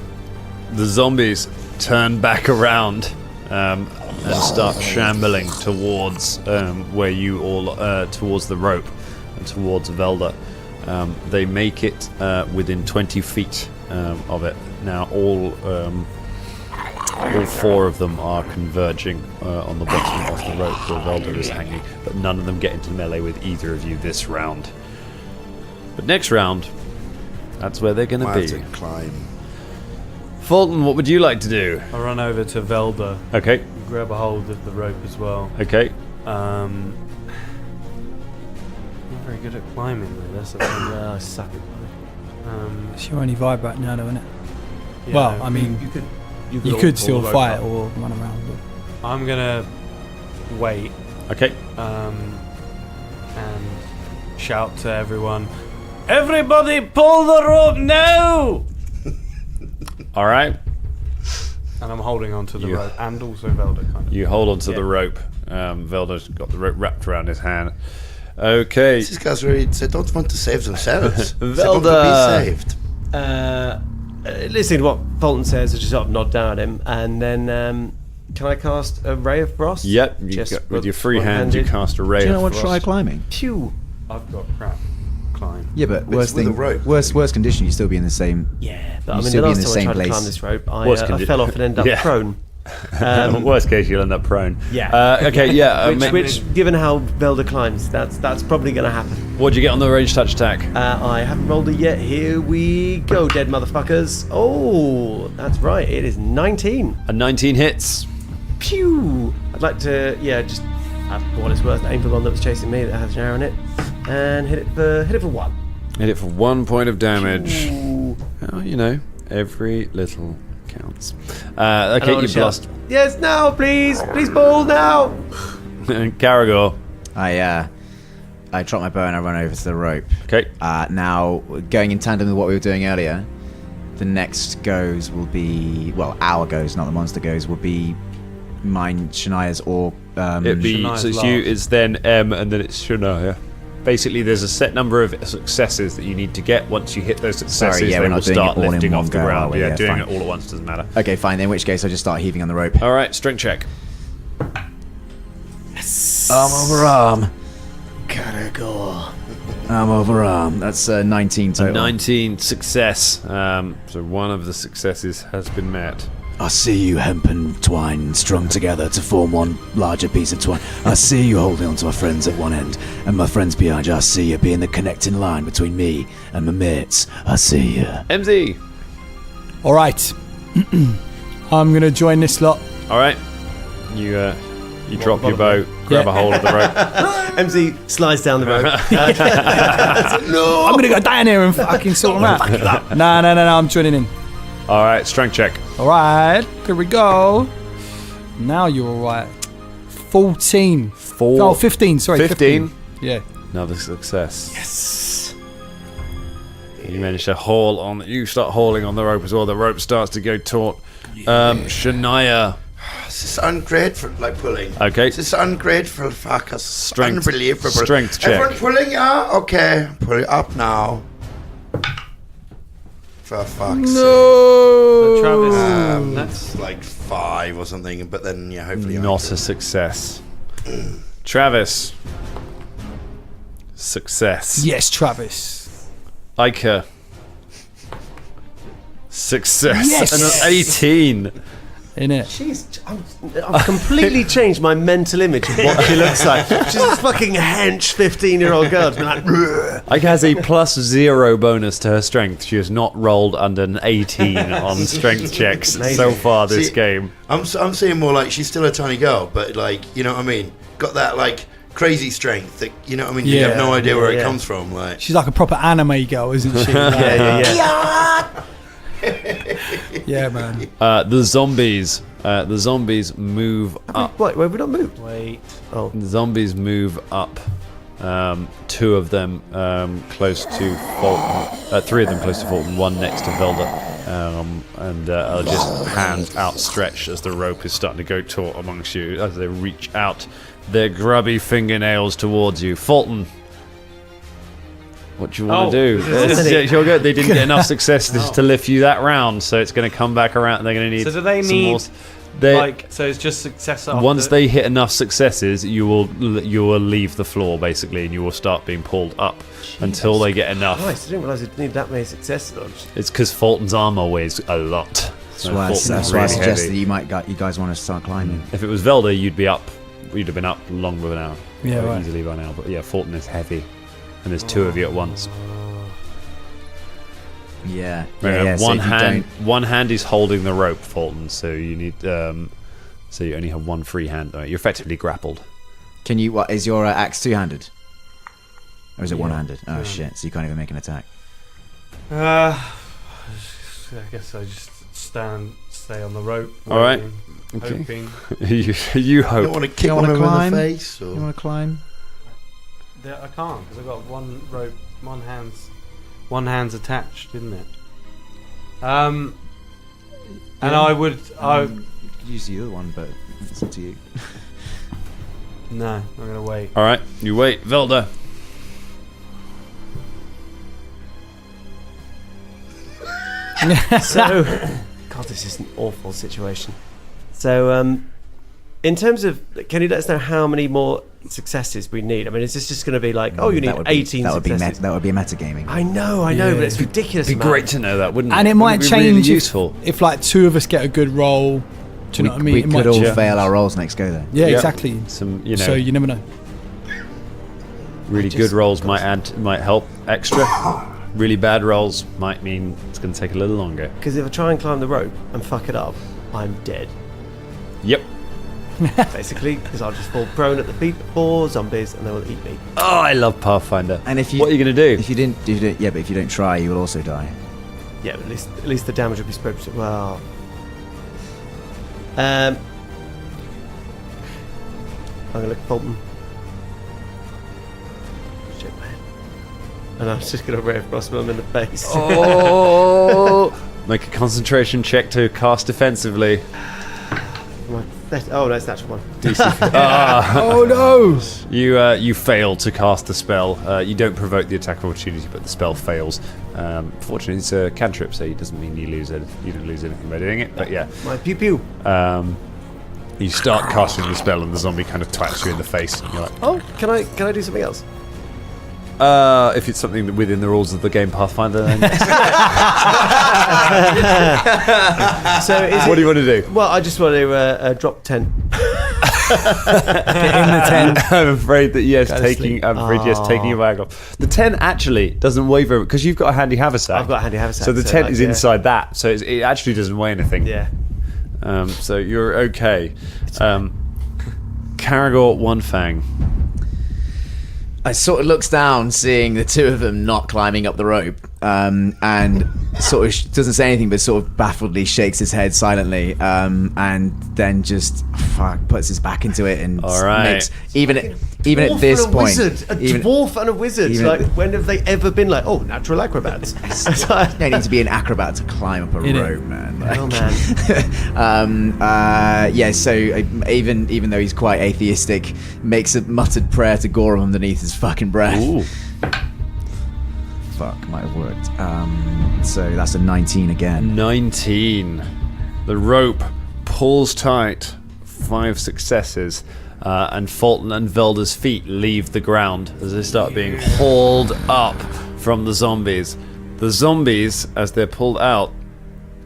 [SPEAKER 9] the zombies turn back around and start shambling towards where you all towards the rope and towards Velda. They make it within 20 feet of it. Now all 4 of them are converging on the bottom of the rope where Velda is hanging, but none of them get into melee with either of you this round. But next round, that's where they're going to
[SPEAKER 2] Might
[SPEAKER 9] be.
[SPEAKER 2] have to climb.
[SPEAKER 9] Fulton, what would you like to do?
[SPEAKER 8] I run over to Velda,
[SPEAKER 9] Okay,
[SPEAKER 8] grab a hold of the rope as well.
[SPEAKER 9] okay.
[SPEAKER 8] I'm not very good at climbing, though. That's the thing.
[SPEAKER 6] I suck at
[SPEAKER 7] It's your only vibrate now, though, isn't it?
[SPEAKER 8] Yeah,
[SPEAKER 7] Well, I mean,
[SPEAKER 6] You
[SPEAKER 7] you
[SPEAKER 6] all
[SPEAKER 7] could
[SPEAKER 6] pull
[SPEAKER 7] still
[SPEAKER 6] the rope
[SPEAKER 7] fight
[SPEAKER 6] up.
[SPEAKER 7] or run around.
[SPEAKER 8] I'm gonna wait
[SPEAKER 9] Okay.
[SPEAKER 8] and shout to everyone, "Everybody pull the rope now!"
[SPEAKER 9] All right.
[SPEAKER 8] And I'm holding onto the
[SPEAKER 9] You-
[SPEAKER 8] rope, and also Velda kind of.
[SPEAKER 9] You hold onto
[SPEAKER 8] Yeah.
[SPEAKER 9] the rope. Velda's got the rope wrapped around his hand. Okay.
[SPEAKER 2] These guys really, they don't want to save themselves. They want
[SPEAKER 9] Velda.
[SPEAKER 2] to be saved.
[SPEAKER 6] Listening to what Fulton says, I just sort of nod down at him, and then can I cast a ray of frost?
[SPEAKER 9] Yep.
[SPEAKER 6] Just
[SPEAKER 9] With your free hand, you
[SPEAKER 6] one-handed.
[SPEAKER 9] cast a ray
[SPEAKER 4] Do you know
[SPEAKER 9] of
[SPEAKER 4] what?
[SPEAKER 9] frost.
[SPEAKER 4] Try climbing.
[SPEAKER 6] Pew.
[SPEAKER 8] I've got crap climb.
[SPEAKER 4] Yeah, but
[SPEAKER 2] It's with a rope.
[SPEAKER 4] worst condition, you still be in the same.
[SPEAKER 6] Yeah, but I
[SPEAKER 4] You
[SPEAKER 6] mean,
[SPEAKER 4] still
[SPEAKER 6] the
[SPEAKER 4] be in
[SPEAKER 6] last
[SPEAKER 4] the
[SPEAKER 6] time I
[SPEAKER 4] same
[SPEAKER 6] tried to
[SPEAKER 4] place.
[SPEAKER 6] climb this rope,
[SPEAKER 9] Worst
[SPEAKER 6] I
[SPEAKER 9] condi-
[SPEAKER 6] fell off and ended up
[SPEAKER 9] Yeah.
[SPEAKER 6] prone.
[SPEAKER 9] Worst case, you'll end up prone.
[SPEAKER 6] Yeah.
[SPEAKER 9] Okay. Yeah.
[SPEAKER 6] Which, given how Velda climbs, that's probably going to happen.
[SPEAKER 9] What'd you get on the range touch attack?
[SPEAKER 6] I haven't rolled it yet. Here we go, dead motherfuckers. Oh, that's right. It is 19.
[SPEAKER 9] A 19 hits.
[SPEAKER 6] Pew! I'd like to, just for what it's worth, aim for the one that was chasing me that has an arrow in it, and hit it for 1.
[SPEAKER 9] Hit it for 1 point of damage. Oh, every little counts. Okay, you blast.
[SPEAKER 6] Yes, now, please, ball now.
[SPEAKER 9] Caragor.
[SPEAKER 4] I drop my bow and I run over to the rope.
[SPEAKER 9] Okay.
[SPEAKER 4] Now, going in tandem with what we were doing earlier, the next goes will be, our goes, not the monster goes, will be mine, Shania's, or
[SPEAKER 9] It'd be so it's you. It's then M, and then it's Shania. Basically, there's a set number of successes that you need to get. Once you hit those successes,
[SPEAKER 4] we're
[SPEAKER 9] they
[SPEAKER 4] not
[SPEAKER 9] will
[SPEAKER 4] doing
[SPEAKER 9] start
[SPEAKER 4] it all in
[SPEAKER 9] lifting
[SPEAKER 4] one
[SPEAKER 9] off the
[SPEAKER 4] go,
[SPEAKER 9] ground.
[SPEAKER 4] are we?
[SPEAKER 9] Yeah, doing
[SPEAKER 4] fine.
[SPEAKER 9] it all at once doesn't matter.
[SPEAKER 4] Okay, fine. In which case, I just start heaving on the rope.
[SPEAKER 9] All right, strength check.
[SPEAKER 10] Arm over arm.
[SPEAKER 6] Gotta go.
[SPEAKER 10] Arm over arm.
[SPEAKER 4] That's 19 total.
[SPEAKER 9] 19 success. So one of the successes has been met.
[SPEAKER 10] I see you hempen twine strung together to form one larger piece of twine. I see you holding onto my friends at one end, and my friends behind you. I see you being the connecting line between me and my mates. I see you.
[SPEAKER 9] MZ.
[SPEAKER 7] All right. I'm going to join this lot.
[SPEAKER 9] All right. You drop your bow, grab a hold of the rope.
[SPEAKER 6] MZ slides down the rope.
[SPEAKER 7] I'm going to go down here and fucking sort them out. No, I'm joining in.
[SPEAKER 9] All right, strength check.
[SPEAKER 7] All right, here we go. Now you're all right. 14. 15, sorry.
[SPEAKER 9] 15?
[SPEAKER 7] Yeah.
[SPEAKER 9] Another success. Yes. You manage to haul on. You start hauling on the rope as well. The rope starts to go taut. Shania.
[SPEAKER 2] This is ungrateful, like pulling.
[SPEAKER 9] Okay.
[SPEAKER 2] This is ungrateful, fuck. It's
[SPEAKER 9] Strength.
[SPEAKER 2] unbelievable.
[SPEAKER 9] Strength check.
[SPEAKER 2] Everyone pulling, yeah? Okay. Pull it up now. For fuck's
[SPEAKER 8] So,
[SPEAKER 2] sake.
[SPEAKER 8] Travis,
[SPEAKER 2] That's like 5 or something, but then, hopefully...
[SPEAKER 9] Not a success. Travis. Success.
[SPEAKER 7] Yes, Travis.
[SPEAKER 9] Ica. Success.
[SPEAKER 7] Yes.
[SPEAKER 9] And an 18.
[SPEAKER 7] In it.
[SPEAKER 6] I've completely changed my mental image of what she looks like. She's a fucking hench 15-year-old girl. She's like,
[SPEAKER 9] Ica has a +0 bonus to her strength. She has not rolled under an 18 on strength checks so far this game.
[SPEAKER 2] I'm seeing more like she's still a tiny girl, but like, you know what I mean? Got that like crazy strength that, you know what I mean? You have no idea where it comes from. Like,
[SPEAKER 7] she's like a proper anime girl, isn't she?
[SPEAKER 6] yeah.
[SPEAKER 7] Yeah, man.
[SPEAKER 9] The zombies. The zombies move up.
[SPEAKER 6] Wait, we've not moved.
[SPEAKER 8] Wait.
[SPEAKER 6] Oh.
[SPEAKER 9] The zombies move up. 2 of them close to Fulton. 3 of them close to Fulton. 1 next to Velda. And are just hands outstretched as the rope is starting to go taut amongst you as they reach out their grubby fingernails towards you. Fulton. What do you want to do? They didn't get enough successes to lift you that round, so it's going to come back around. They're going to need.
[SPEAKER 8] So do they
[SPEAKER 9] some
[SPEAKER 8] need
[SPEAKER 9] more.
[SPEAKER 8] so it's just success after?
[SPEAKER 9] Once they hit enough successes, you will leave the floor basically, and you will start being pulled up until they get enough.
[SPEAKER 6] Nice. I didn't realise it needed that many successes.
[SPEAKER 9] It's because Fulton's armor weighs a lot.
[SPEAKER 4] That's why I suggested that you guys want to start climbing.
[SPEAKER 9] If it was Velda, you'd be up. You'd have been up long by now.
[SPEAKER 7] Yeah, right.
[SPEAKER 9] Easily by now. But yeah, Fulton is heavy. And there's 2 of you at once.
[SPEAKER 4] Yeah.
[SPEAKER 9] One hand is holding the rope, Fulton. So you need. So you only have one free hand. Though. You're effectively grappled.
[SPEAKER 4] Can you? What is your axe 2-handed? Or is it one-handed? Oh shit! So you can't even make an attack.
[SPEAKER 8] I guess I just stay on the rope.
[SPEAKER 9] All right.
[SPEAKER 8] Hoping.
[SPEAKER 9] you hope.
[SPEAKER 2] You don't want to kick one of them in the face? Or?
[SPEAKER 4] You want to climb?
[SPEAKER 8] I can't because I've got one rope, one hand's attached, isn't it? And I would
[SPEAKER 4] use the other one, but it's up to you.
[SPEAKER 8] No, I'm gonna wait.
[SPEAKER 9] All right, you wait, Velda.
[SPEAKER 6] So, God, this is an awful situation. So, in terms of, can you let us know how many more successes we need? I mean, is this just going to be like, you need 18 successes?
[SPEAKER 4] That would be metagaming.
[SPEAKER 6] I know, but it's ridiculous.
[SPEAKER 9] It'd be great to know that, wouldn't it?
[SPEAKER 7] And it might
[SPEAKER 9] be
[SPEAKER 7] change
[SPEAKER 9] really useful.
[SPEAKER 7] if like 2 of us get a good roll. Do you know what I mean?
[SPEAKER 4] We
[SPEAKER 7] It
[SPEAKER 4] could
[SPEAKER 7] might
[SPEAKER 4] all
[SPEAKER 7] change.
[SPEAKER 4] fail our rolls next go though.
[SPEAKER 7] Yeah, exactly.
[SPEAKER 9] Some,
[SPEAKER 7] So you never know.
[SPEAKER 9] really good rolls might help extra. Really bad rolls might mean it's going to take a little longer.
[SPEAKER 6] Because if I try and climb the rope and fuck it up, I'm dead.
[SPEAKER 9] Yep.
[SPEAKER 6] basically, because I'll just fall prone at the feet of 4 zombies and they will eat me.
[SPEAKER 9] Oh, I love Pathfinder.
[SPEAKER 4] And if you,
[SPEAKER 9] what are you going to do?
[SPEAKER 4] If you didn't, yeah, but if you don't try, you will also die.
[SPEAKER 6] Yeah, but at least the damage will be spread. Well, I'm gonna look at Fulton. Shake my head, and I'm just gonna rave crossbow him in the face.
[SPEAKER 9] Oh! Make a concentration check to cast defensively.
[SPEAKER 6] Oh, no, it's natural one.
[SPEAKER 7] Oh no!
[SPEAKER 9] You fail to cast the spell. You don't provoke the attack of opportunity, but the spell fails. Fortunately, it's a cantrip, so it doesn't mean you lose it. You don't lose anything by doing it. But yeah,
[SPEAKER 6] my pew pew.
[SPEAKER 9] You start casting the spell, and the zombie kind of twats you in the face. And you're like,
[SPEAKER 6] oh, can I do something else?
[SPEAKER 9] If it's something within the rules of the game Pathfinder, then
[SPEAKER 6] so
[SPEAKER 9] what do you want to do?
[SPEAKER 6] Well, I just want to drop 10.
[SPEAKER 7] Get in the tent.
[SPEAKER 9] I'm afraid that taking your bag off. The 10 actually doesn't weigh very because you've got a handy haversack.
[SPEAKER 6] I've got a handy haversack.
[SPEAKER 9] So the tent is inside that, so it actually doesn't weigh anything.
[SPEAKER 6] Yeah.
[SPEAKER 9] So you're okay. Caragor One Fang.
[SPEAKER 5] I sort of looks down, seeing the two of them not climbing up the rope, and sort of doesn't say anything, but sort of baffledly shakes his head silently, and then just puts his back into it and makes even at this point,
[SPEAKER 6] dwarf and a wizard. Like, when have they ever been like, oh, natural acrobats?
[SPEAKER 5] They need to be an acrobat to climb up a rope, man. Like,
[SPEAKER 6] oh man.
[SPEAKER 5] So even though he's quite atheistic, makes a muttered prayer to Gorham underneath his fucking breath.
[SPEAKER 9] Ooh.
[SPEAKER 4] Fuck, might have worked. So that's a 19 again.
[SPEAKER 9] 19. The rope pulls tight. 5 successes. And Fulton and Velda's feet leave the ground as they start being hauled up from the zombies. The zombies, as they're pulled out,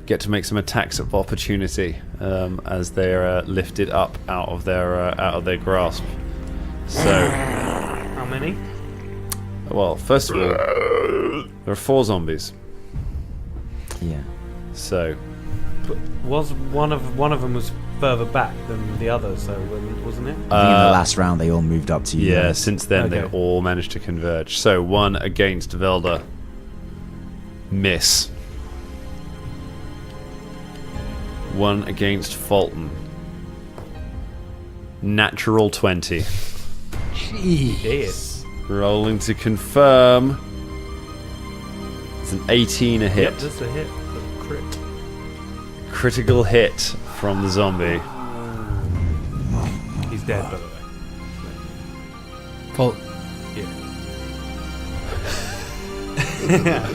[SPEAKER 9] get to make some attacks of opportunity as they're lifted up out of their grasp. So,
[SPEAKER 8] how many?
[SPEAKER 9] Well, first of all, there are 4 zombies.
[SPEAKER 4] Yeah.
[SPEAKER 9] So,
[SPEAKER 8] but was one of them was further back than the other, so wasn't it?
[SPEAKER 4] I think in the last round they all moved up to you.
[SPEAKER 9] Yeah, since then they all managed to converge. So 1 against Velda. Miss. 1 against Fulton. Natural 20.
[SPEAKER 8] Jeez.
[SPEAKER 9] Rolling to confirm. It's an 18 a hit.
[SPEAKER 8] Yep, that's a hit. A crit.
[SPEAKER 9] Critical hit from the zombie.
[SPEAKER 8] He's dead, by the way.
[SPEAKER 7] Well,
[SPEAKER 8] yeah.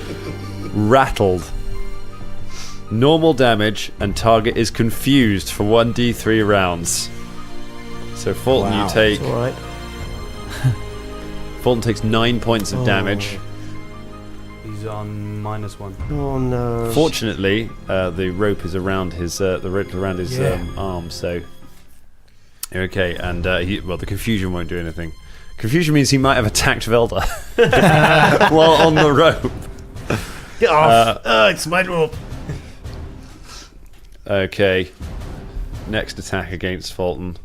[SPEAKER 9] Rattled. Normal damage, and target is confused for 1d3 rounds. So Fulton, you take.
[SPEAKER 6] That's all right.
[SPEAKER 9] Fulton takes 9 points of damage.
[SPEAKER 8] He's on -1.
[SPEAKER 6] Oh no.
[SPEAKER 9] Fortunately, the rope is around his arm, so okay. And the confusion won't do anything. Confusion means he might have attacked Velda while on the rope.
[SPEAKER 6] Get off! It's my rope.
[SPEAKER 9] Okay. Next attack against Fulton.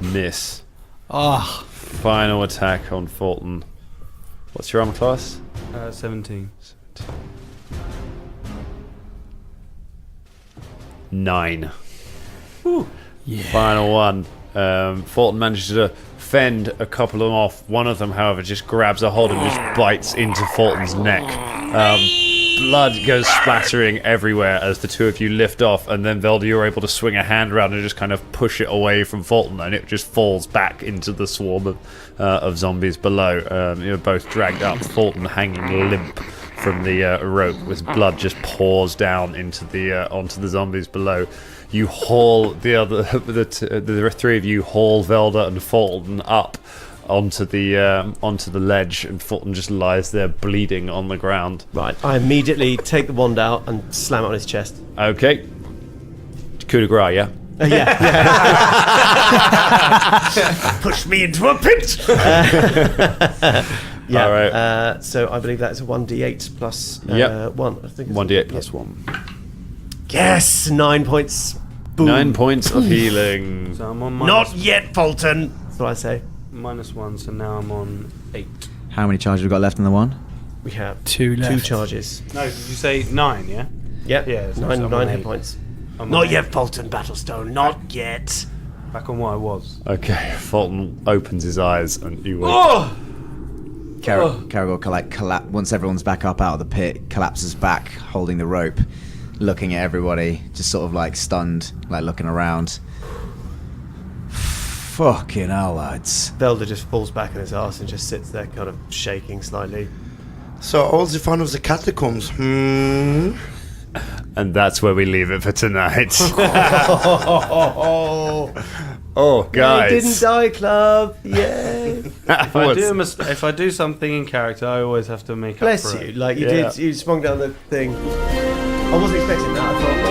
[SPEAKER 9] Miss. Final attack on Fulton. What's your armor class?
[SPEAKER 8] 17.
[SPEAKER 9] 9. Final one. Fulton manages to fend a couple of them off. One of them, however, just grabs a hold and just bites into Fulton's neck. Blood goes splattering everywhere as the two of you lift off, and then Velda, you're able to swing a hand around and just kind of push it away from Fulton, and it just falls back into the swarm of zombies below. You're both dragged up, Fulton hanging limp from the rope, with blood just pours down into the onto the zombies below. You haul the three of you haul Velda and Fulton up onto the ledge, and Fulton just lies there bleeding on the ground.
[SPEAKER 6] Right, I immediately take the wand out and slam it on his chest.
[SPEAKER 9] Okay. Coup de grace, yeah?
[SPEAKER 6] Yeah. Push me into a pit! Yeah.
[SPEAKER 9] All right.
[SPEAKER 6] So I believe that is a 1d8 plus 1. I think
[SPEAKER 9] 1d8 plus 1.
[SPEAKER 6] Yes! 9 points.
[SPEAKER 9] 9 points of healing.
[SPEAKER 8] So I'm on
[SPEAKER 6] Not yet, Fulton. That's what I say.
[SPEAKER 8] -1, so now I'm on 8.
[SPEAKER 4] How many charges we got left in the one?
[SPEAKER 6] We have
[SPEAKER 7] 2 left.
[SPEAKER 6] 2 charges.
[SPEAKER 8] No, did you say 9? Yeah.
[SPEAKER 6] Yep.
[SPEAKER 8] Yeah. So
[SPEAKER 6] nine
[SPEAKER 8] I'm on
[SPEAKER 6] hit
[SPEAKER 8] 8.
[SPEAKER 6] points.
[SPEAKER 8] I'm on
[SPEAKER 6] Not
[SPEAKER 8] 8.
[SPEAKER 6] yet, Fulton Battlestone. Not yet.
[SPEAKER 8] Back on what I was.
[SPEAKER 9] Okay, Fulton opens his eyes and you wake.
[SPEAKER 8] Oh!
[SPEAKER 4] Caragor once everyone's back up out of the pit, collapses back, holding the rope, looking at everybody, just sort of like stunned, like looking around.
[SPEAKER 10] Fucking hell, lads.
[SPEAKER 6] Velda just falls back on his ass and just sits there, kind of shaking slightly.
[SPEAKER 2] So all the fun of the catacombs.
[SPEAKER 9] And that's where we leave it for tonight. Oh, guys.
[SPEAKER 6] They didn't die, club. Yay.
[SPEAKER 8] If I do something in character, I always have to make
[SPEAKER 6] Bless
[SPEAKER 8] up for
[SPEAKER 6] you.
[SPEAKER 8] it.
[SPEAKER 6] Like you did, you sprung down the thing. I wasn't expecting that. I thought,